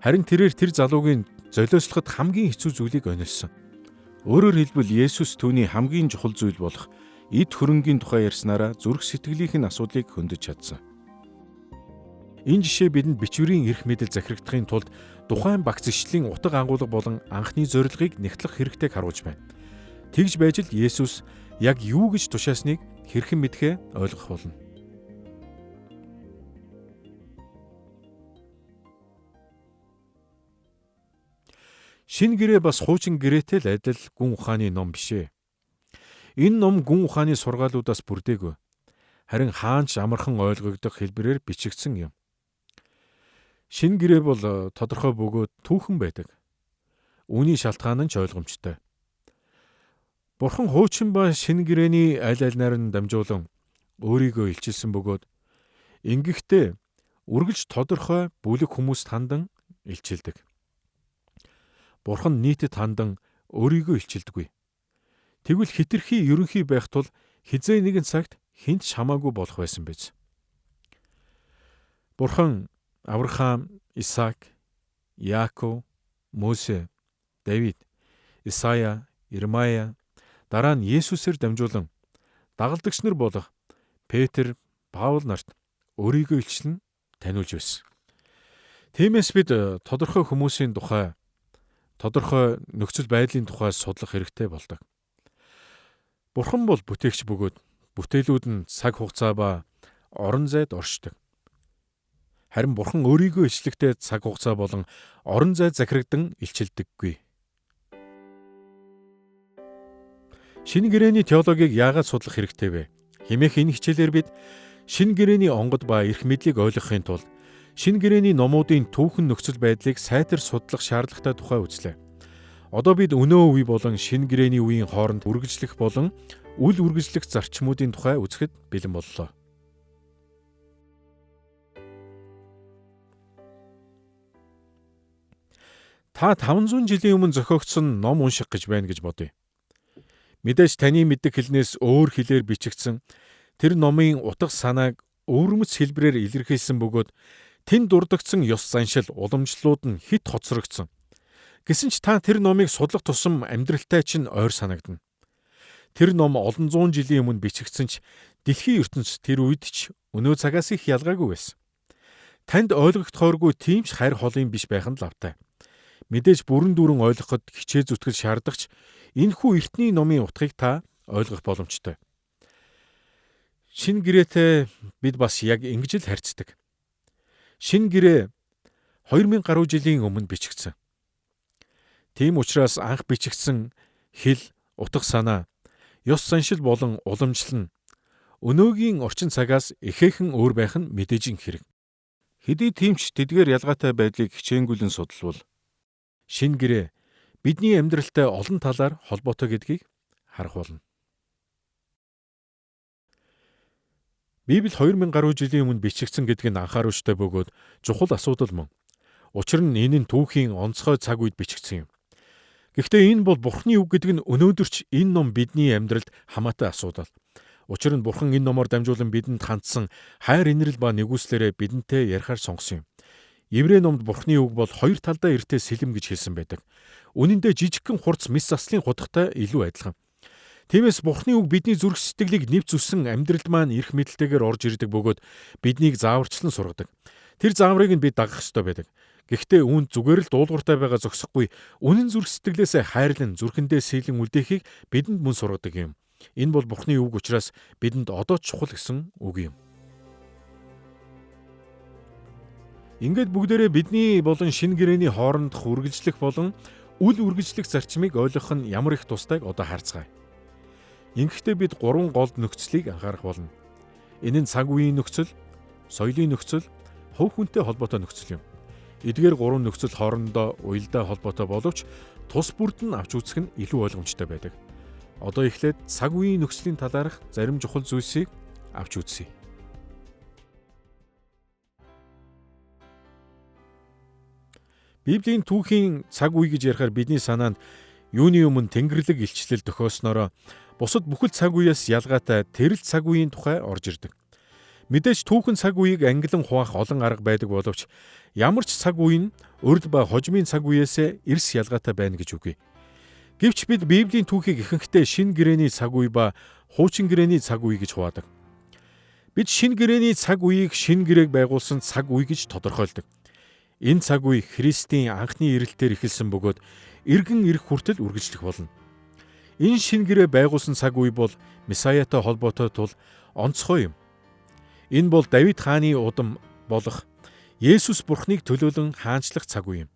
Харин тэрээр тэр залуугийн золиослоход хамгийн хэцүү зүйлийг онилсон. Өөрөөр хэлбэл Есүс түүний хамгийн чухал зүйл болох эд хөрөнгийн тухай ярьснараа зүрх сэтгэлийнх нь асуудлыг хөндөж чадсан. Энэ жишээ бидэнд бичвэрийн эрх мэдэл захирагдахын тулд тухайн багц ишлэлийн утга агуулга болон анхны зорилгыг нэгтлэх хэрэгтэйг харуулж байна. Тэгж байж л Есүс яг юу гэж тушаасныг хэрхэн мэдхээ ойлгох болно. Шинэ гэрээ бас хуучин гэрээтэй л адил гүн ухааны ном бишээ. Энэ ном гүн ухааны сургаалуудаас бүрдээгүй. Харин хаанч амархан ойлгогдох хэлбэрээр бичигдсэн юм. Шинэ гэрээ бол тодорхой бөгөөд түүхэн байдаг. Үүний шалтгаан нь ч ойлгомжтой. Бурхан хуучин ба шинэ гэрээний аль алинаар нь дамжуулан өөрийгөө илчилсэн бөгөөд ингэхдээ үргэлж тодорхой бүлэг хүмүүст хандан илчилдэг. Бурхан нийтэд хандан өөрийгөө илчилдэггүй. Тэгвэл хитрхи ерөнхий байх тул хизээ нэгэн цагт хинт хамаагүй болох байсан биз. Бурхан Авраам, Исаак, Яаков, Мосе, Давид, Исая, Ирмая, дараа нь Есүсээр дамжуулан дагалдагч нар болох Петр, Паул нарт өөрийгөө илчлэн таниулж байсан. Тиймээс бид тодорхой хүмүүсийн тухай, тодорхой нөхцөл байдлын тухай судлах хэрэгтэй болдог. Бурхан бол бүтээгч бөгөөд бүтээлүүд нь цаг хугацаа ба орон зайд оршдог. Харин Бурхан өөрийгөө илчлэхдээ цаг хугацаа болон орон зай захирагдан илчилдэггүй. Шинэ гэрээний теологийг яагаад судлах хэрэгтэй вэ? Хэмээх энэ хичээлээр бид шинэ гэрээний онгод ба эрх мэдлийг ойлгохын тулд шинэ гэрээний номуудын түүхэн нөхцөл байдлыг сайтар судлах шаардлагатай тухай үзлээ. Одоо бид өнөө үе болон шинэ гэрээний үеийн хооронд үргэлжлэх болон үл үргэлжлэх зарчмуудын тухай үзэхэд бэлэн боллоо. Та 500 жилийн өмнө зохиогдсон ном унших гэж байна гэж бодъё. Мэдээж таны мэддэг хэлнээс өөр хэлээр бичигдсэн тэр номын утга санааг өвөрмөц хэлбэрээр илэрхийлсэн бөгөөд тэнд дурдгдсан ёс заншил уламжлалууд нь хит хоцрогдсон. Гэсэн ч та тэр номыг судлах тусам амьдралтай чинь ойр санагдана. Тэр ном олон зуун жилийн өмнө бичигдсэн ч дэлхийн ертөнц тэр үед ч өнөө цагаас их ялгаагүй байсан. Танд ойлгогдохооргүй тийм ч хайр холын биш байх нь лавтай. Мэдээж бүрэн дүүрэн ойлгоход хичээ зүтгэл шаардагч энэхүү эртний номын утгыг та ойлгох боломжтой. Шинэ гэрээтэй бид бас яг ингэж л харьцдаг. Шинэ гэрээ 2000 гаруй жилийн өмнө бичигдсэн. Тийм учраас анх бичигдсэн хэл, утга санаа, ёс заншил болон уламжлал нь өнөөгийн орчин цагаас ихээхэн өөр байх нь мэдээжин хэрэг. Хэдий тийм ч тэдгээр ялгаатай байдлыг хичээнгүйлэн судалвал шинэ гэрээ бидний амьдралтай олон талаар холбоотой гэдгийг харах болно. Библи 2000 гаруй жилийн өмнө бичигдсэн гэдг нь анхааруулжтай бөгөөд чухал асуудал мөн. Учир нь энэ нь түүхийн онцгой цаг үед бичигдсэн юм. Гэхдээ энэ бол Бурхны үг гэдэг нь өнөөдөрч энэ ном бидний амьдралд хамаатай асуудал. Учир нь Бурхан энэ номоор дамжуулан бидэнд хандсан хайр инрэл ба нэгүслээрээ бидэнтэй ярихаар сонгосон юм. Еврей номд Бурхны үг бол хоёр талдаа эртээ сэлэм гэж хэлсэн байдаг. Үнэн дээр жижигхэн хурц мэс заслын хутгатай илүү адилхан. Тиймээс Бурхны үг бидний зүрх сэтгэлийг нэвц үсэн амьдралд маань эрх мэдэлтэйгээр орж ирдэг бөгөөд биднийг зааварчлан сургадаг. Тэр зааврыг нь бид дагах ёстой байдаг. Гэхдээ үүнд зүгээр л дуулууртай байгаа зогсохгүй үнэн зүрх сэтгэлээсээ хайрлан зүрхэндээ сэлэн үлдэхийг бидэнд мөн сургадаг юм. Энэ бол Бурхны үг учраас бидэнд одоо чухал гэсэн үг юм. Ингээд бүгдээрээ бидний болон шинэ гэрээний хоорондох үргэлжлэх болон үл үргэлжлэх зарчмыг ойлгох нь ямар их тусдайг одоо харцгаая. Ингэхдээ бид 3 гол нөхцөлийг анхаарах болно. Энэ нь цаг үеийн нөхцөл, соёлын нөхцөл, хувь хүнтэй холбоотой нөхцөл юм. Эдгээр 3 нөхцөл хоорондоо уялдаа холбоотой боловч тус бүрд нь авч үзэх нь илүү ойлгомжтой байдаг. Одоо эхлээд цаг үеийн нөхцөлийн талаарх зарим чухал зүйлсийг авч үзье. Библийн түүхийн цаг үе гэж ярихаар бидний санаанд юуны өмнө Тэнгэрлэг илчлэл тохиолсноороо бусад бүхэл цаг үеэс ялгаатай тэрэл цаг үеийн тухай орж ирдэг. Мэдээж түүхэн цаг үеийг ангилан хуваах олон арга байдаг боловч ямар ч цаг үе нь урд ба хожмын цаг үеэсээ эрс ялгаатай байна гэж үгүй. Гэвч бид Библийн түүхийг ихэнхдээ шинэ гэрээний цаг үе ба хуучин гэрээний цаг үе гэж хуваадаг. Бид шинэ гэрээний цаг үеийг шинэ гэрээг байгуулсан цаг үе гэж тодорхойлдог. Энэ цаг үе Христийн анхны ирэлтээр эхэлсэн бөгөөд эргэн ирэх хүртэл үргэлжлэх болно. Энэ шинэ гэрээ байгуулсан цаг үе бол Месаятай холбоотой тул онцгой юм. Энэ бол Давид хааны удам болох Есүс Бурхныг төлөөлөн хаанчлах цаг үе юм.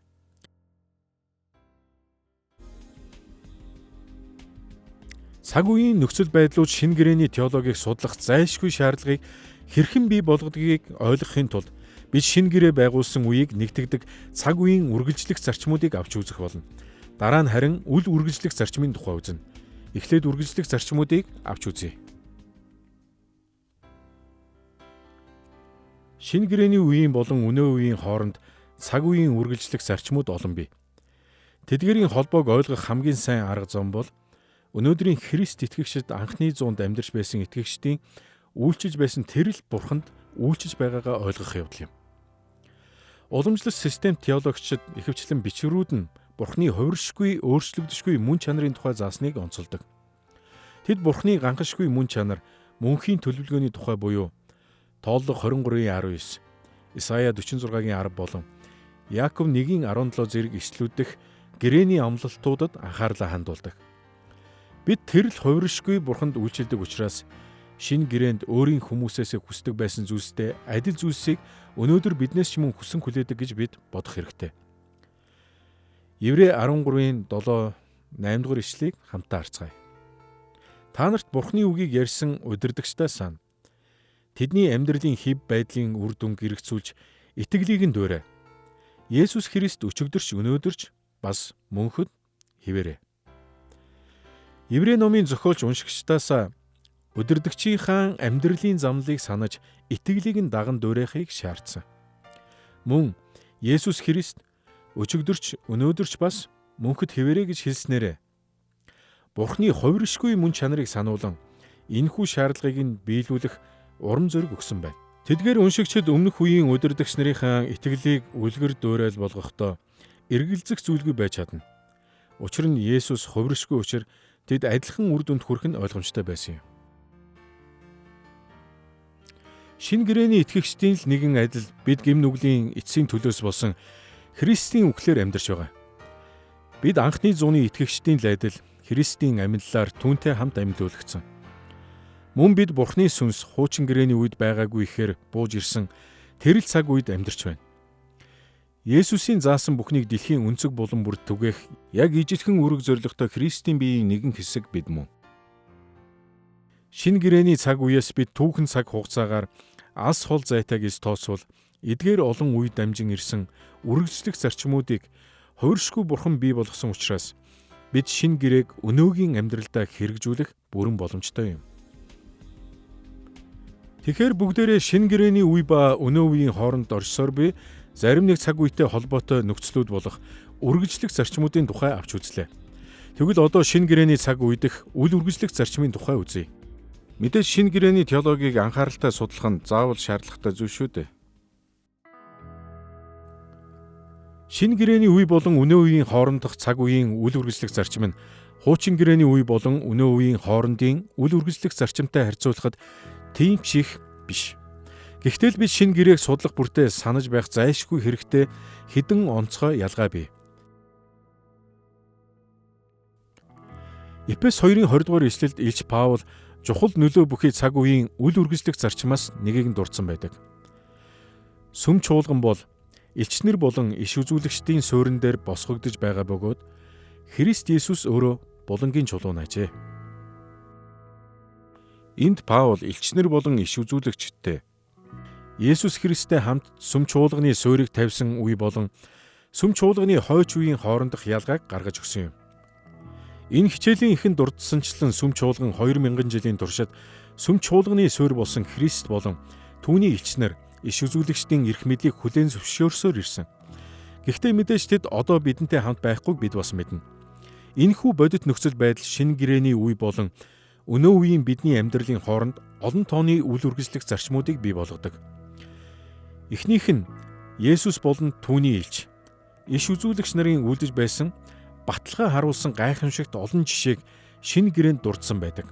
Цаг үеийн нөхцөл байдлууд шинэ гэрээний теологийг судлах зайлшгүй шаардлагыг хэрхэн бий болгодгийг ойлгохын тулд бид шинэ гэрээ байгуулсан үеийг нэгтгэдэг цаг үеийн үргэлжлэх зарчмуудыг авч үзэх болно. Дараа нь харин үл үргэлжлэх зарчмын тухай үзнэ. Эхлээд үргэлжлэх зарчмуудыг авч үзье. Шинэ гэрээний үеийн болон өнөө үеийн хооронд цаг үеийн үргэлжлэх зарчмууд олон бий. Тэдгээрийн холбоог ойлгох хамгийн сайн арга зам бол өнөөдрийн Христ итгэгчид анхны зуунд амьдарч байсан итгэгчдийн үйлчилж байсан тэрэл Бурханд үйлчилж байгаагаа ойлгох явдал юм. Уламжлалт систем теологчид ихэвчлэн бичвэрүүд нь Бурхны хувиршгүй, өөрчлөгдөшгүй мөн чанарын тухай заасныг онцолдог. Тэд Бурхны ганхашгүй мөн чанар, мөнхийн төлөвлөгөөний тухай буюу Тооллого 23:19, Исая 46-гийн 10 болон Яаков 1:17 зэрэг ишлүүддэх гэрээний амлалтуудад анхаарлаа хандуулдаг. Бид тэрл хувиршгүй Бурханд үйлчилдэг учраас шинэ гэрээнд өөрийн хүмүүсээс хүсдэг байсан зүйлстэй адил зүйлсийг өнөөдөр биднээс ч мөн хүсэн хүлээдэг гэж бид бодох хэрэгтэй. Еврей 13-ийн 7-8 дугаар ишлэгийг хамтаа харцгаая. Та нарт Бурхны үгийг ярьсан удирдагчдаа сана. Тэдний амьдралын хэв байдлын үр дүн гэрэгцүүлж итгэлийг нь дуурай. Есүс Христ өчигдөрч өнөөдөрч бас мөнхөд хэвээрээ. Еврей номын зохиолч уншигчдаас удирдагчийнхаа амьдралын замлыг санаж итгэлийг нь даган дуурайхыг шаардсан. Мөн Есүс Христ өчигдөрч өнөөдөрч бас мөнхөд хэвээрээ гэж хэлснээрээ Бурхны хувиршгүй мөн чанарыг сануулan энэхүү шаардлагыг нь биелүүлэх урам зориг өгсөн байна. Тэдгээр уншигчид өмнөх үеийн удирдагч нарын итгэлийг үлгэр дуурайл болгохдоо эргэлзэх зүйлгүй байж чадна. Учир нь Есүс хувиршгүй учраас тэд адилхан үр дүнд хүрэх нь ойлгомжтой байсан юм. Шинэ гэрээний итгэгчдийн л нэгэн адил бид гэм нүглийн эцсийн төлөөс болсон Христийн үхлээр амьдарч байгаа. Бид анхны зууны итгэгчдийн л адил Христийн амьдлаар түүнтэй хамт амьлуулагдсан. Мөн бид Бурхны сүнс хуучин гэрээний үед байгаагүй ихээр бууж ирсэн тэрэл цаг үед амьдарч байна. Есүсийн заасан бүхнийг дэлхийн өнцөг булан бүрд түгээх яг ижилхэн үүрэг зорилготой Христийн биеийн нэгэн хэсэг бид мөн. Шинэ гэрээний цаг үеэс бид түүхэн цаг хугацаагаар ас хол зайтайг ис тооцвол эдгээр олон үед дамжин ирсэн үргэлжлэх зарчмуудыг хувиршгүй бурхан бий болгосон учраас бид шинэ гэрээг өнөөгийн амьдралдаа хэрэгжүүлэх бүрэн боломжтой юм. Тэгэхээр бүгдээрээ шинэ гэрээний үе ба өнөө үеийн хооронд оршсоор би зарим нэг цаг үетэй холбоотой нөхцлүүд болох үргэлжлэх зарчмуудын тухай авч үзлээ. Тэгвэл одоо шинэ гэрээний цаг үе дэх үл үргэлжлэх зарчмын тухай үзье. Мэдээж шинэ гэрээний теологийг анхааралтай судлах нь заавал шаардлагатай зүйл шүү дээ. Шинэ гэрээний үе болон өнөө үеийн хоорондох цаг үеийн үл үргэлжлэх зарчим нь хуучин гэрээний үе болон өнөө үеийн хоорондын үл үргэлжлэх зарчимтай харьцуулахад тийм ч их биш. Гэхдээ л бид шинэ гэрээг судлах бүртээ санаж байх зайлшгүй хэрэгтэй хэдэн онцгой ялгаа бий. Эфес 2-ын 20 дугаар эшлэлд Илч Паул чухал нөлөө бүхий цаг үеийн үл үргэлжлэх зарчмаас нэгийг нь дурдсан байдаг. Сүм чуулган бол элчнэр болон иш үзүүлэгчдийн суурин дээр босгогдож байгаа бөгөөд Христ Есүс өөрөө булангийн чулуун ажээ. Энд Паул элчнэр болон иш үзүүлэгчдтэй Есүс Христтэй хамт сүм чуулганы суурийг тавьсан үе болон сүм чуулганы хойч үеийн хоорондох ялгааг гаргаж өгсөн юм. Энэ хичээлийн эхэнд дурдсанчлан сүм чуулган 2000 жилийн туршид сүм чуулганы суурь болсон Христ болон түүний элчнэр иш үзүүлэгчдийн эрх мэдлийг хүлээн зөвшөөрсөөр ирсэн. Гэхдээ мэдээж тэд одоо бидэнтэй хамт байхгүйг бид бас мэднэ. Энэхүү бодит нөхцөл байдал шинэ гэрээний үе болон өнөө үеийн бидний амьдралын хооронд олон тооны үл үргэлжлэх зарчмуудыг бий болгодог. Эхнийх нь Есүс болон түүний элч, иш үзүүлэгч нарын үлдэж байсан баталгаа харуулсан гайхамшигт олон жишээг шинэ гэрээнд дурдсан байдаг.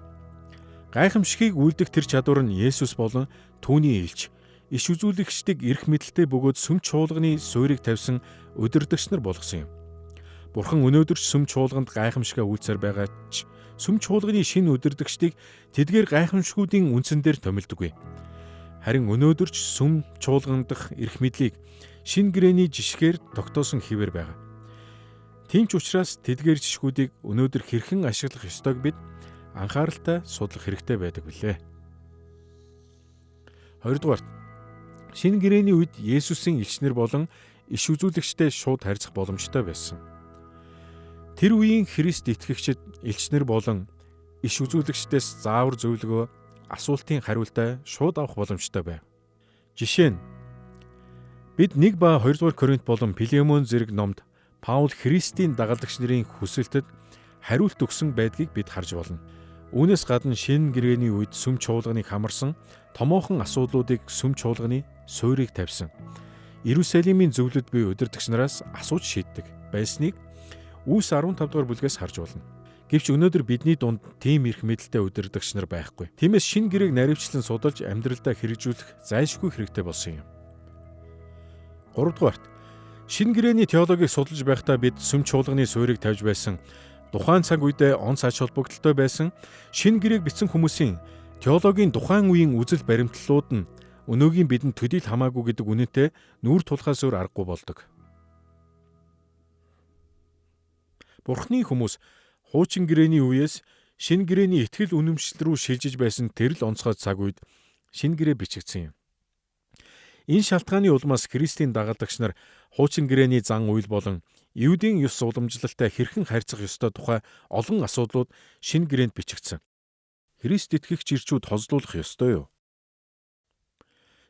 Гайхамшигыг үлдэх тэр чадвар нь Есүс болон түүний элч, иш үзүүлэгчдийг эрх мэдэлтэй бөгөөд сүм чуулганы суурийг тавьсан удирдагч нар болгосон юм. Бурхан өнөөдөр ч сүм чуулганд гайхамшигаа үйлцээр байгаа ч сүм чуулганы шинэ удирдагчдыг тэдгээр гайхамшгуудын үндсэн дээр томилдоггүй. Харин өнөөдөр ч сүм чуулган дах эрх мэдлийг шинэ гэрээний жишгээр тогтоосон хэвээр байгаа. Тийм ч учраас тэдгээр жишгүүдийг өнөөдөр хэрхэн ашиглах ёстойг бид анхааралтай судлах хэрэгтэй байдаг билээ. 2 дугаарт шинэ гэрээний үед Есүсийн элчнэр болон иш үзүүлэгчтэй шууд харьцах боломжтой байсан. Тэр үеийн Христ итгэгчид элчнэр болон иш үзүүлэгчдээс заавар зөвлөгөө, асуултын хариултаа шууд авах боломжтой байв. Жишээ нь бид 1 ба 2 дугаар Коринт болон Пилемон зэрэг номд Паул Христийн дагалдагч нарын хүсэлтэд хариулт өгсөн байдгийг бид харж болно. Үүнээс гадна шинэ гэрээний үед сүм чуулганыг хамарсан томоохон асуудлуудыг сүм чуулганы суурийг тавьсан Иерусалимийн зөвлөд буй удирдагч нараас асууж шийддэг байсныг Үлс 15 дугаар бүлгээс харж болно. Гэвч өнөөдөр бидний дунд тийм эрх мэдэлтэй удирдагч нар байхгүй. Тиймээс шинэ гэрээг наривчлан судалж амьдралдаа хэрэгжүүлэх зайлшгүй хэрэгтэй болсон юм. 3 дугаарт шинэ гэрээний теологийг судалж байхдаа бид сүм чуулганы суурийг тавьж байсан тухайн цаг үедээ онц ач холбогдолтой байсан шинэ гэрээг бичсэн хүмүүсийн теологийн тухайн үеийн үзэл баримтлалууд нь өнөөгийн бидэнд төдийл хамаагүй гэдэг үнэтэй нүүр тулахаас өөр аргагүй болдог. Бурхны хүмүүс хуучин гэрээний үеэс шинэ гэрээний итгэл үнэмшил рүү шилжиж байсан тэр л онцгой цаг үед шинэ гэрээ бичигдсэн юм. Энэ шалтгааны улмаас Христийн дагалдагч нар хуучин гэрээний зан үйл болон Евдийн ёс уламжлалтай хэрхэн харьцах ёстой тухай олон асуудлууд шинэ гэрээнд бичигдсэн. Христ итгэгч ирчүүд хозлуулах ёстой юу?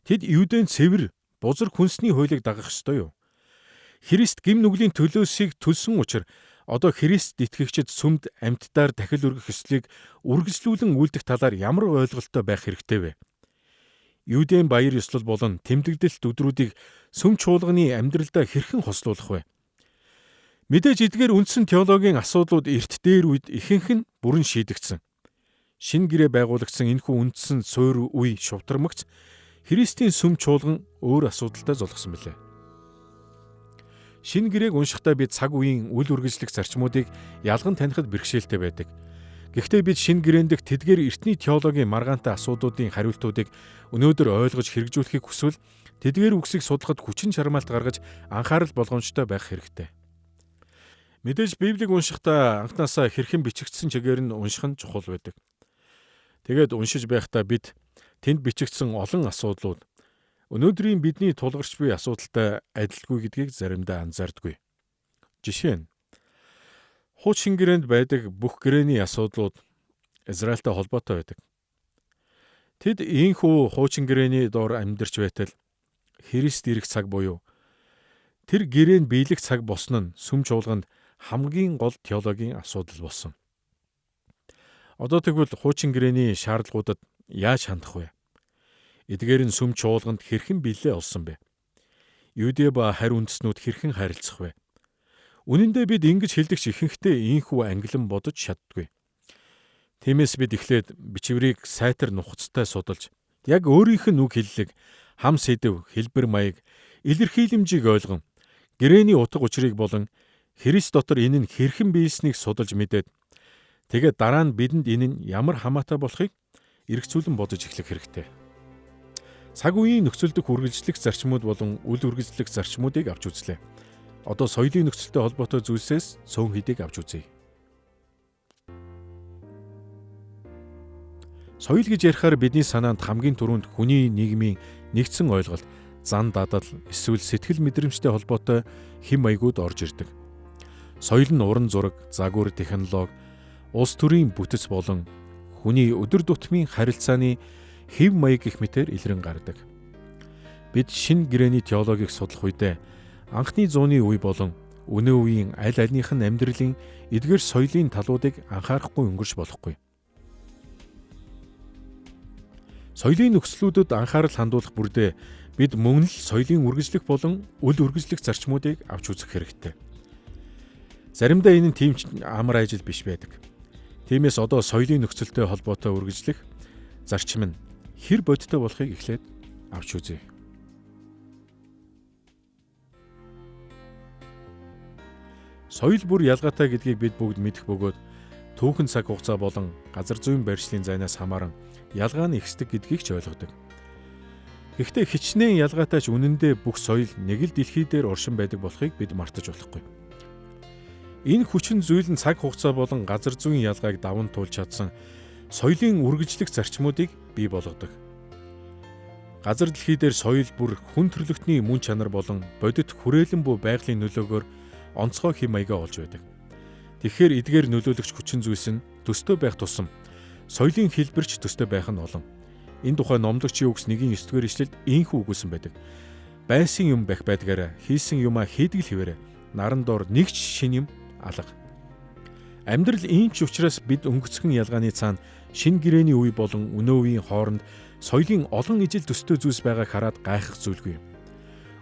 Тэд Евдийн цэвэр, бузар хүнсний хуулийг дагах ёстой юу? Христ гим нүглийн төлөөсийг төлсөн учраас одоо Христ итгэгчид сүмд амьтдаар дахил өргөх ёслыг үргэлжлүүлэн үлдэх талаар ямар ойлголттой байх хэрэгтэй вэ? Юудын баяр ёслол болон тэмдэгдэлт өдрүүдийг сүм чуулганы амьдралдаа хэрхэн хослуулах вэ? Мэдээж эдгээр үндсэн теологийн асуудлууд эрт дээр үед ихэнх нь бүрэн шийдэгдсэн. Шинэ гэрээ байгуулагдсан энэхүү үндсэн суурь үе шувтармагц Христийн сүм чуулган өөр асуудалтай золгосон билээ. Шинэ гэрээг уншихдаа бид цаг үеийн үл үргэлжлэх зарчмуудыг ялган танихад бэрхшээлтэй байдаг. Гэхдээ бид шинэ гэрээн дэх тэдгээр эртний теологийн маргаантай асуудлуудын хариултуудыг өнөөдөр ойлгож хэрэгжүүлэхийг хүсвэл тэдгээр үгсийг судлахад хүчин чармаалт гаргаж анхаарал болгоомжтой байх хэрэгтэй. Мэдээж Библийг уншихдаа анхнаасаа хэрхэн бичигдсэн чигээр нь унших нь чухал байдаг. Тэгээд уншиж байхдаа бид тэнд бичигдсэн олон асуудлууд өнөөдрийн бидний тулгарч буй асуудалтай адилгүй гэдгийг заримдаа анзаардаггүй. Жишээ нь хуучин гэрээнд байдаг бүх гэрээний асуудлууд Израильтай холбоотой байдаг. Тэд ийхүү хуучин гэрээний доор амьдарч байтал Христ ирэх цаг буюу тэр гэрээнд биелэх цаг босно нь сүм чуулганд хамгийн гол теологийн асуудал болсон. Одоо тэгвэл хуучин гэрээний шаардлагуудад яаж хандах вэ? Эдгээр нь сүм чуулганд хэрхэн биелээ олсон бэ? Юудэ ба харь үндэстнүүд хэрхэн харилцах вэ? Үнэн дээр бид ингэж хэлдэгч ихэнхдээ ийхүү ангилан бодож чаддгүй. Тиймээс бид эхлээд бичвэрийг сайтар нухацтай судалж, яг өөрийнх нь үг хэллэг, хам сэдэв, хэлбэр маяг, илэрхийлэмжийг ойлгон, гэрээний утга учирыг болон Христ дотор энэ нь хэрхэн биелснийг судалж мэдээд, тэгээд дараа нь бидэнд энэ нь ямар хамаатай болохыг эргцүүлэн бодож эхлэх хэрэгтэй. Цаг үеийн нөхцөлдөх үргэлжлэх зарчмууд болон үл үргэлжлэх зарчмуудыг авч үзлээ. Одоо соёлын нөхцөлтэй холбоотой зүйлсээс цөөн хэдийг авч үзье. Соёл гэж ярихаар бидний санаанд хамгийн түрүүнд хүний нийгмийн нэгдсэн ойлголт, зан дадал, эсвэл сэтгэл мэдрэмжтэй холбоотой хэм маягууд орж ирдэг. Соёл нь уран зураг, загвар, технологи, улс төрийн бүтэц болон хүний өдөр тутмын харилцааны хэв маяг гэх мэтээр илрэн гардаг. Бид шинэ гэрээний теологийг судлах үедээ анхны зууны үе болон өнөө үеийн аль альнийх нь амьдралын эдгээр соёлын талуудыг анхаарахгүй өнгөрч болохгүй. Соёлын нөхцлүүдэд анхаарал хандуулах бүрдээ бид мөн л соёлын үргэлжлэх болон үл үргэлжлэх зарчмуудыг авч үзэх хэрэгтэй. Заримдаа энэ нь тийм ч амар ажил биш байдаг. Тиймээс одоо соёлын нөхцөлтэй холбоотой үргэлжлэх зарчим нь хэр бодиттой болохыг эхлээд авч үзье. Соёл бүр ялгаатай гэдгийг бид бүгд мэдэх бөгөөд түүхэн цаг хугацаа болон газар зүйн байршлын зайнаас хамааран ялгаа нь ихсдэг гэдгийг ч ойлгодог. Гэхдээ хичнээн ялгаатай ч үнэндээ бүх соёл нэг л дэлхий дээр оршин байдаг болохыг бид мартаж болохгүй. Энэ хүчин зүйл нь цаг хугацаа болон газар зүйн ялгааг даван туулж чадсан соёлын үргэлжлэх зарчмуудыг бий болгодог. Газар дэлхий дээр соёл бүр хүн төрлөختний мөн чанар болон бодит хүрээлэн буй байгалийн нөлөөгөөр онцгой хэм маягаа олж байдаг. Тэгэхээр эдгээр нөлөөлөгч хүчин зүйлс нь төстэй байх тусам соёлын хэлбэрч төстэй байх нь олон. Энэ тухай номлогчийн үгс 1:9-р ишлэлд ийхүү үгүйсэн байдаг. Байсан юм байх байдгаараа хийсэн юмаа хийдэг л хэвээрээ наран доор нэг ч шин юм алга. Амьдрал ийм ч учраас бид өнгөцгөн ялгааны цаана шинэ гэрээний үе болон өнөө үеийн хооронд соёлын олон ижил төстэй зүйлс байгааг хараад гайхах зүйлгүй юм.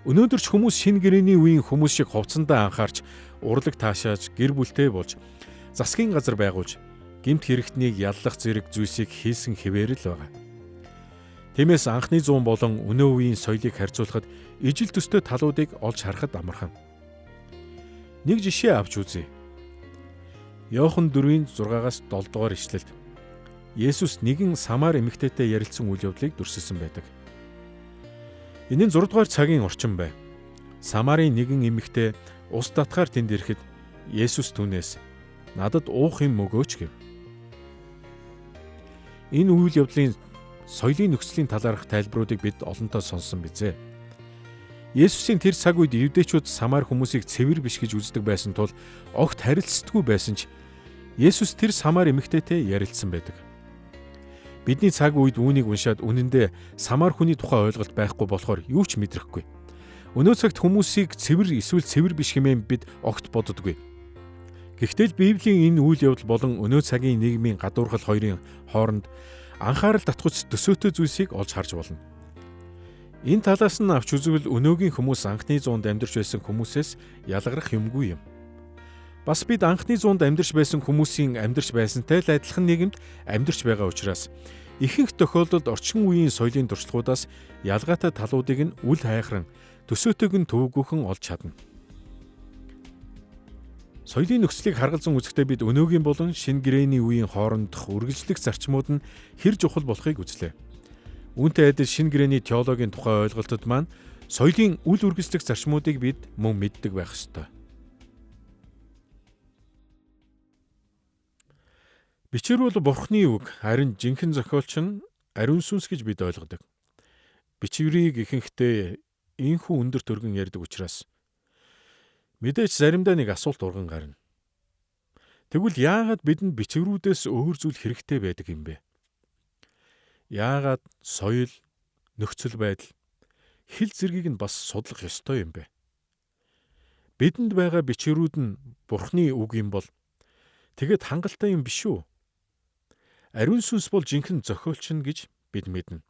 Өнөөдөр ч хүмүүс шинэ гэрээний үеийн хүмүүс шиг хувцсандаа анхаарч, урлаг таашааж, гэр бүлтэй болж, засгийн газар байгуулж, гэмт хэрэгтнийг яллах зэрэг зүйлсийг хийсэн хэвээр л байгаа. Тиймээс анхны зуун болон өнөө үеийн соёлыг харьцуулахад ижил төстэй талуудыг олж харахад амархан. Нэг жишээ авч үзье. Иохан 4:6-аас 7 дугаар ишлэлд Есүс нэгэн Самар эмэгтэйтэй ярилцсан үйл явдлыг дүрсэлсэн байдаг. Энэ нь 6 дугаар цагийн орчин байв. Самарын нэгэн эмэгтэй ус татахаар тэнд ирэхэд Есүс түүнээс "Надад уух юм өгөөч" гэв. Энэ үйл явдлын соёлын нөхцөлийн талаарх тайлбаруудыг бид олонтоо сонссон бизээ. Есүсийн тэр цаг үед евдээчүүд Самар хүмүүсийг цэвэр биш гэж үздэг байсан тул огт харилцдаггүй байсан ч Есүс тэр Самар эмэгтэйтэй ярилцсан байдаг. Бидний цаг үед үүнийг уншаад үнэндээ Самар хүний тухай ойлголт байхгүй болохоор юу ч мэдрэхгүй. Өнөө цагт хүмүүсийг цэвэр эсвэл цэвэр биш хэмээн бид огт боддоггүй. Гэхдээ л Библийн энэ үйл явдал болон өнөө цагийн нийгмийн гадуурхал хоёрын хооронд анхаарал татгуйц төсөөтэй зүйлсийг олж харж болно. Энэ талаас нь авч үзвэл өнөөгийн хүмүүс анхны зуунд амьдарч байсан хүмүүсээс ялгарах юмгүй юм. Бас бид анхны зуунд амьдарч байсан хүмүүсийн амьдарч байсантай л адилхан нийгэмд амьдарч байгаа учраас ихэнх тохиолдолд орчин үеийн соёлын туршлагуудаас ялгаатай талуудыг нь үл хайхран, төсөөтэйг нь төвөггүйхэн олж чадна. Соёлын нөхцөлийг харгалзан үзэхдээ бид өнөөгийн болон шинэ гэрээний үеийн хоорондох үргэлжлэх зарчмууд нь хэр чухал болохыг үзлээ. Үүнтэй адил шинэ гэрээний теологийн тухай ойлголтод маань соёлын үл үргэлжлэх зарчмуудыг бид мөн мэддэг байх ёстой. Бичвэр бол Бурхны үг, харин жинхэнэ зохиолч нь ариун сүнс гэж бид ойлгодог. Бичвэрийг ихэнхдээ энхүү өндөр төргөн ярьдаг учраас Мэдээж заримдаа нэг асуулт урган гарна. Тэгвэл яагаад бидэнд бичвэрүүдээс өөр зүйл хэрэгтэй байдаг юм бэ? Яагаад соёл, нөхцөл байдал, хэл зэргийг нь бас судлах ёстой юм бэ? Бидэнд байгаа бичвэрүүд нь Бурхны үг юм бол тэгэд хангалттай юм биш үү? Ариун сүнс бол жинхэнэ зохиолч нь гэж бид мэднэ.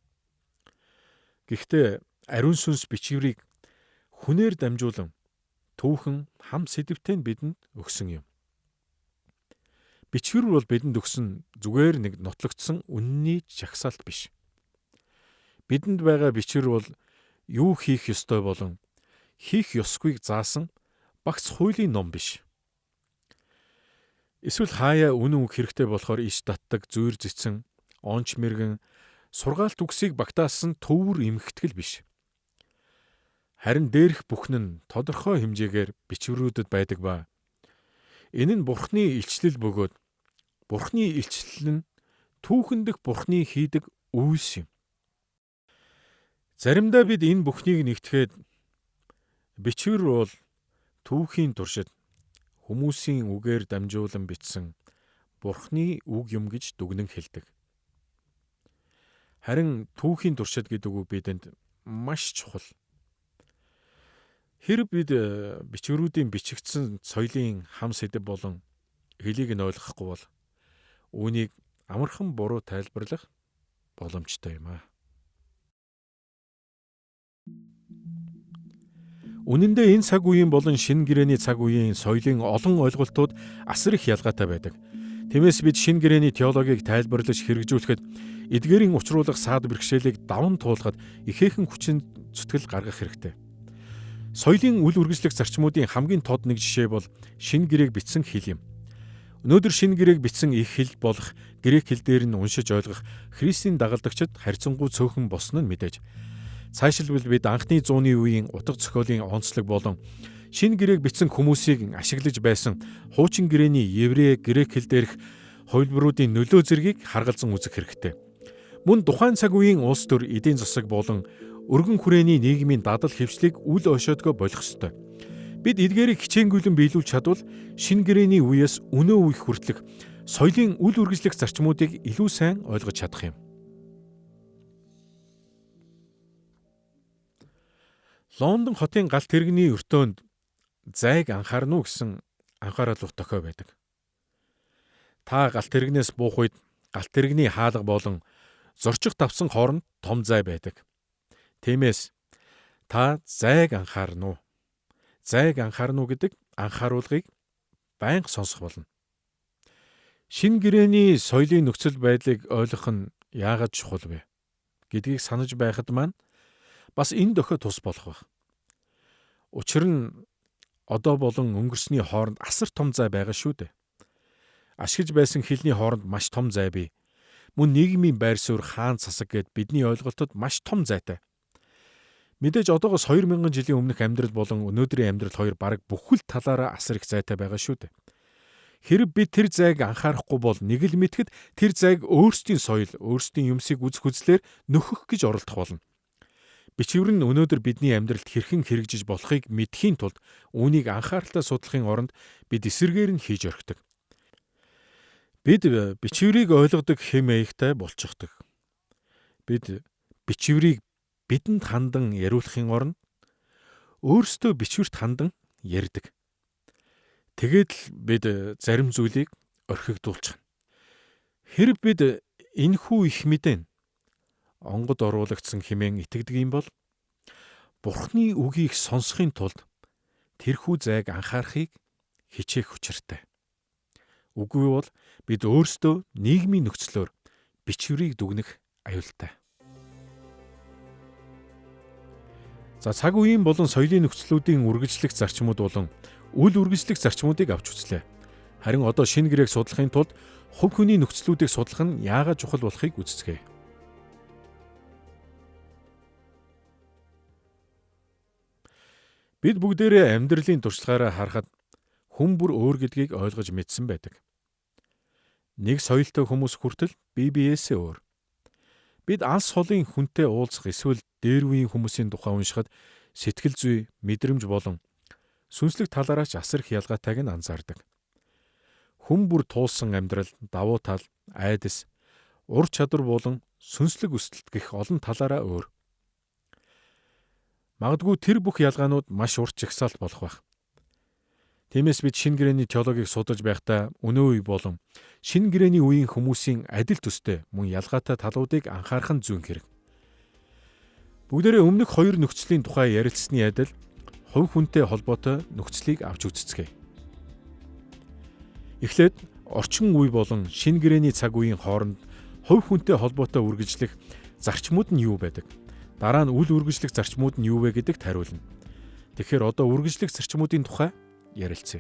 Гэхдээ ариун сүнс бичвэрийг хүнээр дамжуулан түүхэн хам сэдвтэй нь бидэнд өгсөн юм. Бичвэр бол бидэнд өгсөн зүгээр нэг нотлогдсон үнний жагсаалт биш. Бидэнд байгаа бичвэр бол юу хийх ёстой болон хийх ёсгүйг заасан багц хуулийн ном биш. Эсвэл хаяа үнэн үг хэрэгтэй болохоор иш татдаг, зүйр зэцэн, онч мэргэн, сургаалт үгсийг багтаасан төвөр эмхтгэл биш. Харин дээрх бүхэн нь тодорхой хэмжээгээр бичвэрүүдэд байдаг ба энэ нь Бурхны илчлэл бөгөөд Бурхны илчлэл нь түүхэн дэх Бурхны хийдэг үйлс юм. Заримдаа бид энэ бүхнийг нэгтгэхэд бичвэр бол түүхийн туршид хүмүүсийн үгээр дамжуулан бичсэн Бурхны үг юм гэж дүгнэн хэлдэг. Харин түүхийн туршид гэдэг үг бидэнд маш чухал. Хэрэг бид бичвэрүүдийн бичигдсэн соёлын хам сэдэв болон хэлийг нь ойлгохгүй бол үүнийг амархан буруу тайлбарлах боломжтой юм аа. Үнэн дээр энэ цаг үеийн болон шинэ гэрээний цаг үеийн соёлын олон ойлголтууд асар их ялгаатай байдаг. Тиймээс бид шинэ гэрээний теологийг тайлбарлаж хэрэгжүүлэхэд эдгээрийн учруулах саад бэрхшээлийг даван туулахад ихээхэн хүчин зүтгэл гаргах хэрэгтэй. Соёлын үл үргэлжлэх зарчмуудын хамгийн тод нэг жишээ бол шинэ гэрээг бичсэн хэл юм. Өнөөдөр шинэ гэрээг бичсэн их хэл болох грек хэл дээр нь уншиж ойлгох Христийн дагалдагчид харьцангуй цөөхөн босно нь мэдээж. Цаашлбал бид анхны зууны үеийн утга зохиолын онцлог болон шинэ гэрээг бичсэн хүмүүсийг ашиглаж байсан хуучин гэрээний еврей грек хэл дээрх хувилбаруудын нөлөө зэргийг харгалзан үзэх хэрэгтэй. Мөн тухайн цаг үеийн улс төр эдийн засаг болон өргөн хүрээний нийгмийн дадал хэвшлийг үл ойшоодгоо болох ёстой. Бид эдгээрийг хичээнгүйлэн биелүүлж чадвал шинэ гэрээний үеэс өнөө үеих хүртэлх соёлын үл үргэлжлэх зарчмуудыг илүү сайн ойлгож чадах юм. Лондон хотын галт тэрэгний өртөөнд зайг анхаарна уу гэсэн анхааруулах тохио байдаг. Та галт тэрэгнээс буух үед галт тэрэгний хаалга болон зорчих давсан хооронд том зай байдаг. Тиймээс та зайг анхаарна уу? Зайг анхаарна уу гэдэг анхааруулгыг байнга сонсох болно. Шинэ гэрээний соёлын нөхцөл байдлыг ойлгох нь яагаад чухал вэ гэдгийг санаж байхад маань бас энэ дохио тус болох байх. Учир нь одоо болон өнгөрсний хооронд асар том зай байгаа шүү дээ. Ашиглаж байсан хэлний хооронд маш том зай бий. Мөн нийгмийн байр суурь, хаан засаг гэд бидний ойлголтод маш том зайтай. Мэдээж одоогоос 2000 жилийн өмнөх амьдрал болон өнөөдрийн амьдрал хоёр бараг бүхэл талаараа асар их зайтай байгаа шүү дээ. Хэрэг бид тэр зайг анхаарахгүй бол нэг л мэтгэд тэр зайг өөрсдийн соёл, өөрсдийн юмсыг үзэх үзлээр нөхөх гэж оролдох болно. Бичвэр нь өнөөдөр бидний амьдралд хэрхэн хэрэгжиж болохыг мэдхийн тулд үүнийг анхааралтай судлахын оронд бид эсэргээр нь хийж орхидог. Бид бичвэрийг ойлгодог хэм маягтай болчихдог. Бид бичвэрийг бидэнд хандан яриулахын оронд өөрсдөө бичвэрт хандан ярьдаг. Тэгээд л бид зарим зүйлийг орхигдуулчихна. Хэрэг бид энэхүү их мэдэн онгод оруулагдсан хэмээн итгэдэг юм бол Бурхны үгийг сонсохын тулд тэрхүү зайг анхаарахыг хичээх учиртай. Үгүй бол бид өөрсдөө нийгмийн нөхцлөөр бичвэрийг дүгнэх аюултай. За цаг үеийн болон соёлын нөхцлүүдийн үргэлжлэх зарчмууд болон үл үргэлжлэх зарчмуудыг авч үзлээ. Харин одоо шинэ гэрээг судлахын тулд хувь хүний нөхцлүүдийг судлах нь яагаад чухал болохыг үздэгэ. Бид бүгдээрээ амьдралын туршлагаараа харахад хүн бүр өөр гэдгийг ойлгож мэдсэн байдаг. Нэг соёлтой хүмүүс хүртэл бие биесээ өөр. Бид алс холын хүнтэй уулзах эсвэл дээр үеийн хүмүүсийн тухай уншихад сэтгэл зүй, мэдрэмж болон сүнслэг талаараа ч асар их ялгаатайг нь анзаардаг. Хүн бүр туулсан амьдрал, давуу тал, айдас, ур чадвар болон сүнслэг өсөлт гэх олон талаараа өөр. Магадгүй тэр бүх ялгаанууд маш урт жагсаалт болох байх. Тиймээс бид шинэ гэрээний теологийг судалж байхдаа өнөө үе болон шинэ гэрээний үеийн хүмүүсийн адил төстэй мөн ялгаатай талуудыг анхаарах нь зүйн хэрэг. Бүгдээрээ өмнөх хоёр нөхцөлийн тухай ярилцсны адил хувь хүнтэй холбоотой нөхцөлийг авч үзцгээе. Эхлээд орчин үе болон шинэ гэрээний цаг үеийн хооронд хувь хүнтэй холбоотой үргэлжлэх зарчмууд нь юу байдаг? Дараа нь үл үргэлжлэх зарчмууд нь юу вэ гэдэгт хариулна. Тэгэхээр одоо үргэлжлэх зарчмуудын тухай ярилцъя.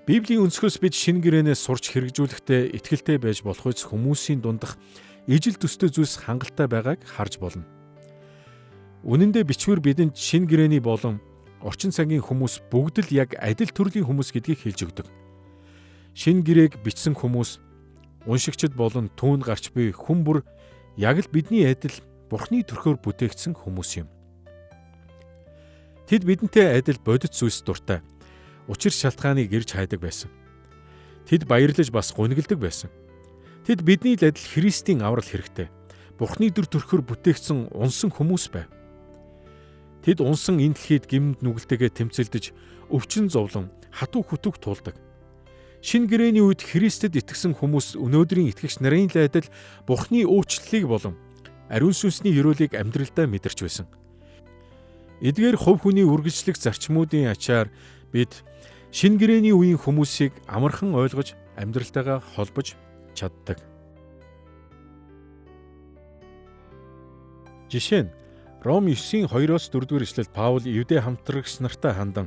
Библийн өнцгөөс бид шинэ гэрээнээс сурч хэрэгжүүлэхдээ итгэлтэй байж болох үс хүмүүсийн дундах ижил төстэй зүйлс хангалттай байгааг харж болно. Үнэн дээр бичвэр бидэнд шинэ гэрээний болон орчин цагийн хүмүүс бүгд л яг адил төрлийн хүмүүс гэдгийг хэлж өгдөг. Шинэ гэрээг бичсэн хүмүүс уншигчд болон түүнд гарч буй хүн бүр яг л бидний адил Бурхны төрхөөр бүтээгдсэн хүмүүс юм. Тэд бидэнтэй адил бодит зүйлс дуртай. Учир шалтгааныг ирж хайдаг байсан. Тэд баярлаж бас гунигалдаг байсан. Тэд бидний л адил Христийн аврал хэрэгтэй. Бурхны дүр төрхөөр бүтээгдсэн унсан хүмүүс байв. Тэд унсан энэ дэлхийд гимнэд нүгэлтэйгээ тэмцэлдэж өвчин зовлон хатуу хүтүг туулдаг. Шинэ гэрээний үед Христэд итгэсэн хүмүүс өнөөдрийн итгэгч нарын л адил Бурхны уучлалыг болон ариун сүнсний ёроолыг амьдралдаа мэдэрч байсан. Эдгээр хувь хүний үргэлжлэх зарчмуудын ачаар бид шинэ гэрээний үеийн хүмүүсийг амархан ойлгож амьдралтайгаа холбож чаддаг. Жишээ нь Ром 9-ийн 2-4 эшлэлд Паул Евдэ хамтрагч нартай хандан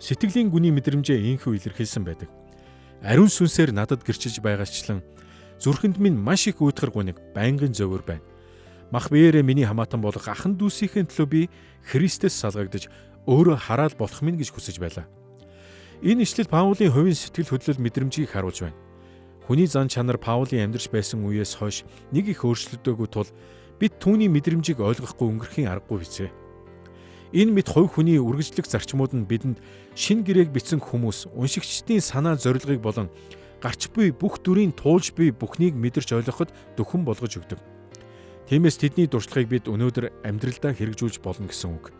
сэтгэлийн гүний мэдрэмжээ ийхүү илэрхийлсэн байдаг. Ариун сүнсээр надад гэрчилж байгаачлан зүрхэнд минь маш их уйтгар гуниг байнгын зовөр байна. Мах биеэрээ миний хамаатан болох ахан дүүсийн төлөө би Христэс салгагдаж өөрөө хараал болох минь гэж хүсэж байлаа. Энэ ишлэл Паулийн хувийн сэтгэл хөдлөл мэдрэмжийг харуулж байна. Хүний зан чанар Паулийн амьдарч байсан үеэс хойш нэг их өөрчлөгдөөгүй тул бид түүний мэдрэмжийг ойлгохгүй өнгөрөхийн аргагүй бицээ. Энэ мэд хувь хүний үргэлжлэх зарчмууд нь бидэнд шинэ гэрээг бичсэн хүмүүс уншигчдын санаа зорилгыг болон гарч буй бүх дүрийн туулж буй бүхнийг мэдэрч ойлгоход дөхөн болгож өгдөг. Тиймээс тэдний дуршлагыг бид өнөөдөр амьдралдаа хэрэгжүүлж болно гэсэн үг.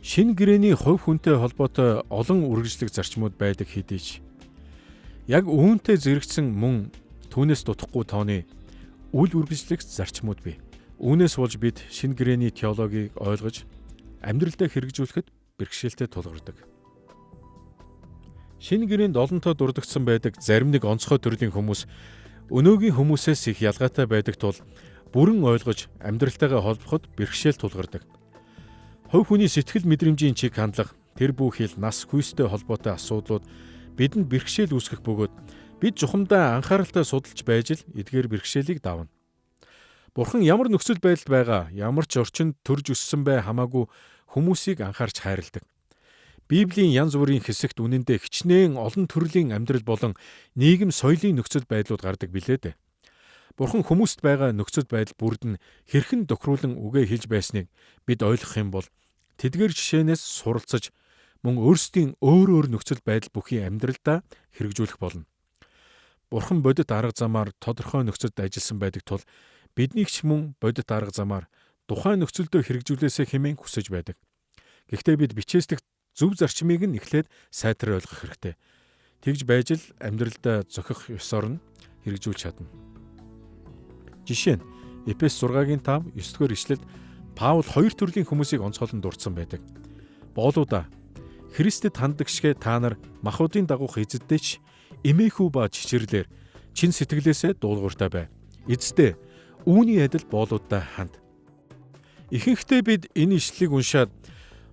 Шинэ гэрээний хувь хүнтэй холбоотой олон үргэлжлэх зарчмууд байдаг хэдий ч яг үүнтэй зэрэгцсэн мөн түүнээс дутхгүй тооны үл үргэлжлэх зарчмууд бий. Үүнээс болж бид шинэ гэрээний теологийг ойлгож амьдралдаа хэрэгжүүлэхэд бэрхшээлтэй тулгардаг. Шинэ гэрээнд олонтоо дурдгдсан байдаг зарим нэг онцгой төрлийн хүмүүс өнөөгийн хүмүүсээс их ялгаатай байдаг тул бүрэн ойлгож амьдралтайгаа холбоход бэрхшээл тулгардаг. Хувь хүний сэтгэл мэдрэмжийн чиг хандлага, тэр бүхэл нас хүйстэй холбоотой асуудлууд бидэнд бэрхшээл үүсгэх бөгөөд бид чухамдаа анхааралтай судалж байж л эдгээр бэрхшээлийг давна. Бурхан ямар нөхцөл байдалд байгаа, ямар ч орчинд төрж өссөн бай хамаагүй хүмүүсийг анхаарч хайрладаг. Библийн янз бүрийн хэсэгт үнэндээ хичнээн олон төрлийн амьдрал болон нийгэм соёлын нөхцөл байдлууд гардаг билээ дээ. Бурхан хүмүүст байгаа нөхцөл байдал бүрд нь хэрхэн тохируулан үгээ хэлж байсныг бид ойлгох юм бол тэдгээр жишээнээс суралцаж мөн өөрсдийн өөр нөхцөл байдал бүхий амьдралдаа хэрэгжүүлэх болно. Бурхан бодит арга замаар тодорхой нөхцөлд ажилласан байдаг тул биднийг ч мөн бодит арга замаар тухайн нөхцөлдөө хэрэгжүүлээсэ хэмээн хүсэж байдаг. Гэхдээ бид бичээс дэх зөв зарчмыг нь эхлээд сайтар ойлгох хэрэгтэй. Тэгж байж л амьдралдаа зохих ёсоор нь хэрэгжүүлж чадна. Жишээ нь Эфес 6-гийн 5, 9-р ишлэлд Паул хоёр төрлийн хүмүүсийг онцгойлон дурдсан байдаг. Боолуудаа Христэд ханддаг шигэ та нар махуудын дагуух эзэдтэй ч эмээхүү ба чичирлэр чин сэтгэлээсээ дуулууртай бай. Эцэстээ үүний адил боолуудаа ханд. Ихэнхдээ бид энэ ишлэлийг уншаад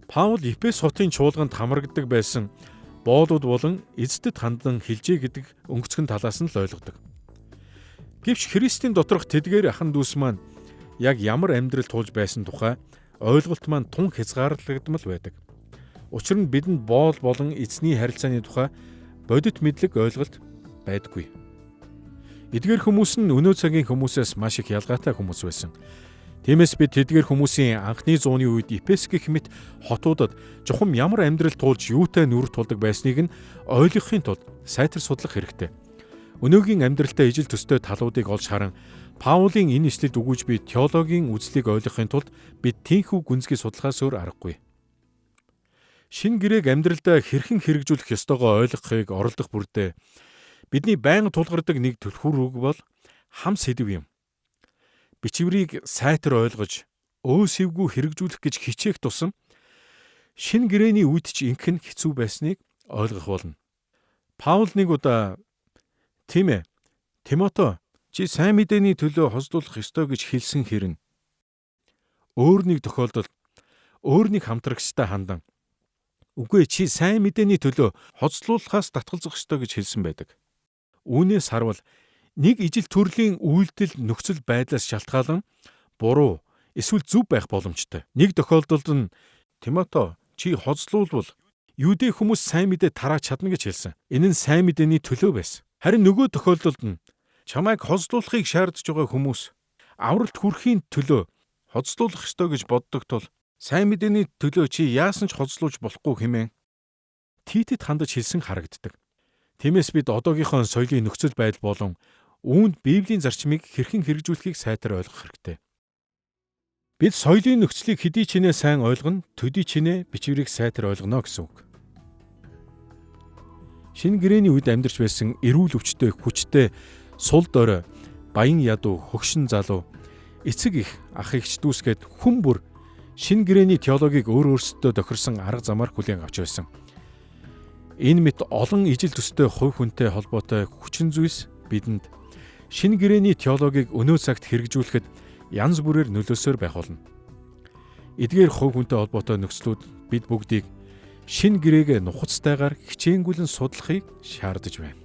Паул Эфес хотын чуулганд хамрагддаг байсан боолууд болон эзэдэд хандан хэлжээ гэдэг өнгөцгөн талаас нь л ойлгодог. Гэвч Христийн доторх тэдгээр ахан дүүс маань яг ямар амьдрал туулж байсан тухай ойлголт маань тун хязгаарлагдмал байдаг. Учир нь бидэнд боол болон эзний харилцааны тухай бодит мэдлэг ойлголт байдаггүй. Эдгээр хүмүүс нь өнөө цагийн хүмүүсээс маш их ялгаатай хүмүүс байсан. Тиймээс бид тэдгээр хүмүүсийн анхны зууны үед Эфес гэх мэт хотуудад чухам ямар амьдрал туулж юутай нүрэ тулдаг байсныг нь ойлгохын тулд сайтар судлах хэрэгтэй. Өнөөгийн амьдралтай ижил төстэй талуудыг олж харан Паулийн энэ эшлэлд өгүүлж буй теологийн үзлийг ойлгохын тулд бид тийхүү гүнзгий судалгаас өөр аргагүй. Шинэ гэрээг амьдралдаа хэрхэн хэрэгжүүлэх ёстойгоо ойлгохыг оролдох бүрдээ бидний байнга тулгардаг нэг түлхүүр үг бол хам сэдэв юм. Бичвэрийг сайтар ойлгож өөсөвгүй хэрэгжүүлэх гэж хичээх тусам шинэ гэрээний үед ч инхэн хэцүү байсныг ойлгох болно. Паул нэг удаа тийм ээ Тимото чи сайн мэдээний төлөө хослуулах ёстой гэж хэлсэн хэрнэ. Өөр нэг тохиолдолд өөр нэг хамтрагчтай хандан үгүй чи сайн мэдээний төлөө хослуулахаас татгалзах ёстой гэж хэлсэн байдаг. Үүнээс харвал нэг ижил төрлийн үйлдэл нөхцөл байдлаас шалтгаалan буруу эсвэл зөв байх боломжтой. Нэг тохиолдолд нь Тимото чи хослуулбал Юудэ хүмүүс сайн мэдээ тарааж чадна гэж хэлсэн. Энэ нь сайн мэдээний төлөө байсан. Харин нөгөө тохиолдолд нь чамайг хослуулахыг шаардж байгаа хүмүүс авралт хүрэхийн төлөө хослуулах ёстой гэж боддог тул сайн мэдээний төлөө чи яасан ч хослуулж болохгүй хэмээн Титэд хандаж хэлсэн харагддаг. Тиймээс бид одоогийнхоо соёлын нөхцөл байдал болон үүнд Библийн зарчмыг хэрхэн хэрэгжүүлэхийг сайтар ойлгох хэрэгтэй. Бид соёлын нөхцөлийг хэдий чинээ сайн ойлгоно, төдий чинээ бичвэрийг сайтар ойлгоно гэсэн үг. Шинэ гэрээний үед амьдарч байсан эрүүл өвчтэй, хүчтэй, сул дорой, баян ядуу, хөгшин залуу, эцэг их, ах эгч дүүсгээд хүн бүр шинэ гэрээний теологийг өөрсдөө тохирсон арга замаар хүлээн авч байсан. Энэ мэт олон ижил төстэй хувь хүнтэй холбоотой хүчин зүйлс бидэнд шинэ гэрээний теологийг өнөө цагт хэрэгжүүлэхэд янз бүрээр нөлөөсөөр байх болно. Эдгээр хувь хүнтэй холбоотой нөхцлүүд бид бүгдийг шинэ гэрээгээ нухацтайгаар хичээнгүйлэн судлахыг шаардаж байна.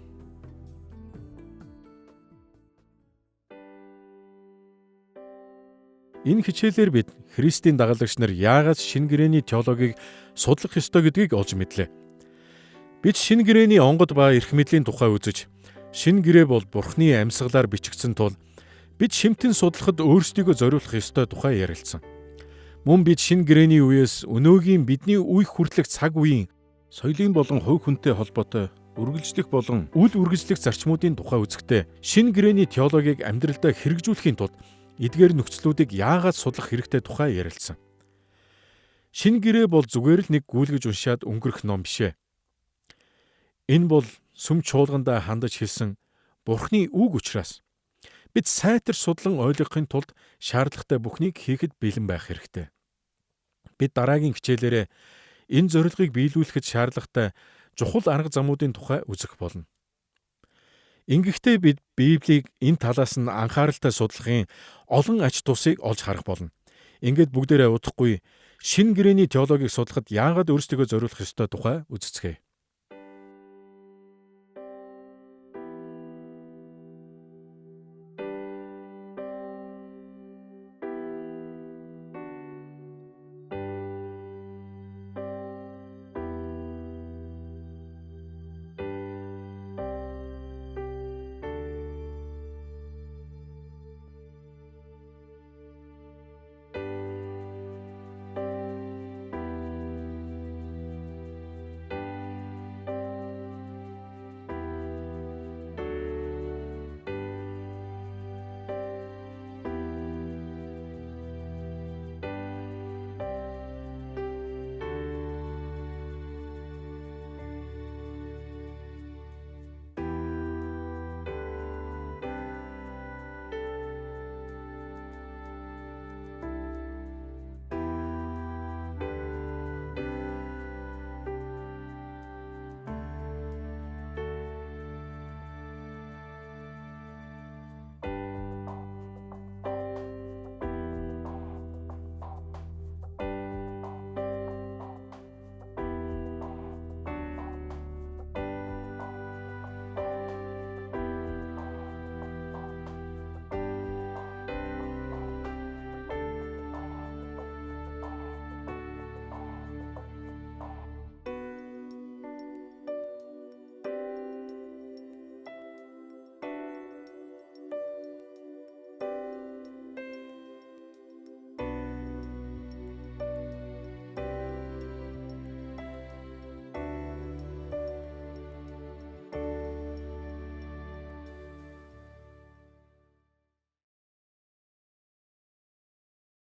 Энэ хичээлээр бид Христийн дагалдагч нар яагаад шинэ гэрээний теологийг судлах ёстой гэдгийг олж мэдлээ. Бид шинэ гэрээний онгод ба эрх мэдлийн тухай үзэж, шинэ гэрээ бол Бурхны амьсгалаар бичигдсэн тул бид шимтэн судлахад өөрсдийгөө зориулах ёстой тухай ярилцсан. Мөн бид шинэ гэрээний үеэс өнөөгийн бидний үеих хүртэлх цаг үеийн соёлын болон хувь хүнтэй холбоотой үргэлжлэх болон үл үргэлжлэх зарчмуудын тухай үзэхдээ шинэ гэрээний теологийг амьдралдаа хэрэгжүүлэхийн тулд эдгээр нөхцлүүдийг яагаад судлах хэрэгтэй тухай ярилцсан. Шинэ гэрээ бол зүгээр л нэг гүйлгэж уншаад өнгөрөх ном биш ээ. Энэ бол сүм чуулгандаа хандаж хэлсэн Бурхны үг учраас бид сайтар судлан ойлгохын тулд шаардлагатай бүхнийг хийхэд бэлэн байх хэрэгтэй. Бид дараагийн хичээлээрээ энэ зорилгыг биелүүлэхэд шаардлагатай чухал арга замуудын тухай үзэх болно. Ингэхдээ бид Библийг энэ талаас нь анхааралтай судлахын олон ач тусыг олж харах болно. Ингээд бүгдээрээ удахгүй шинэ гэрээний теологийг судлахад яагаад өөрсдийгөө зориулах ёстой тухай үздэцгээе.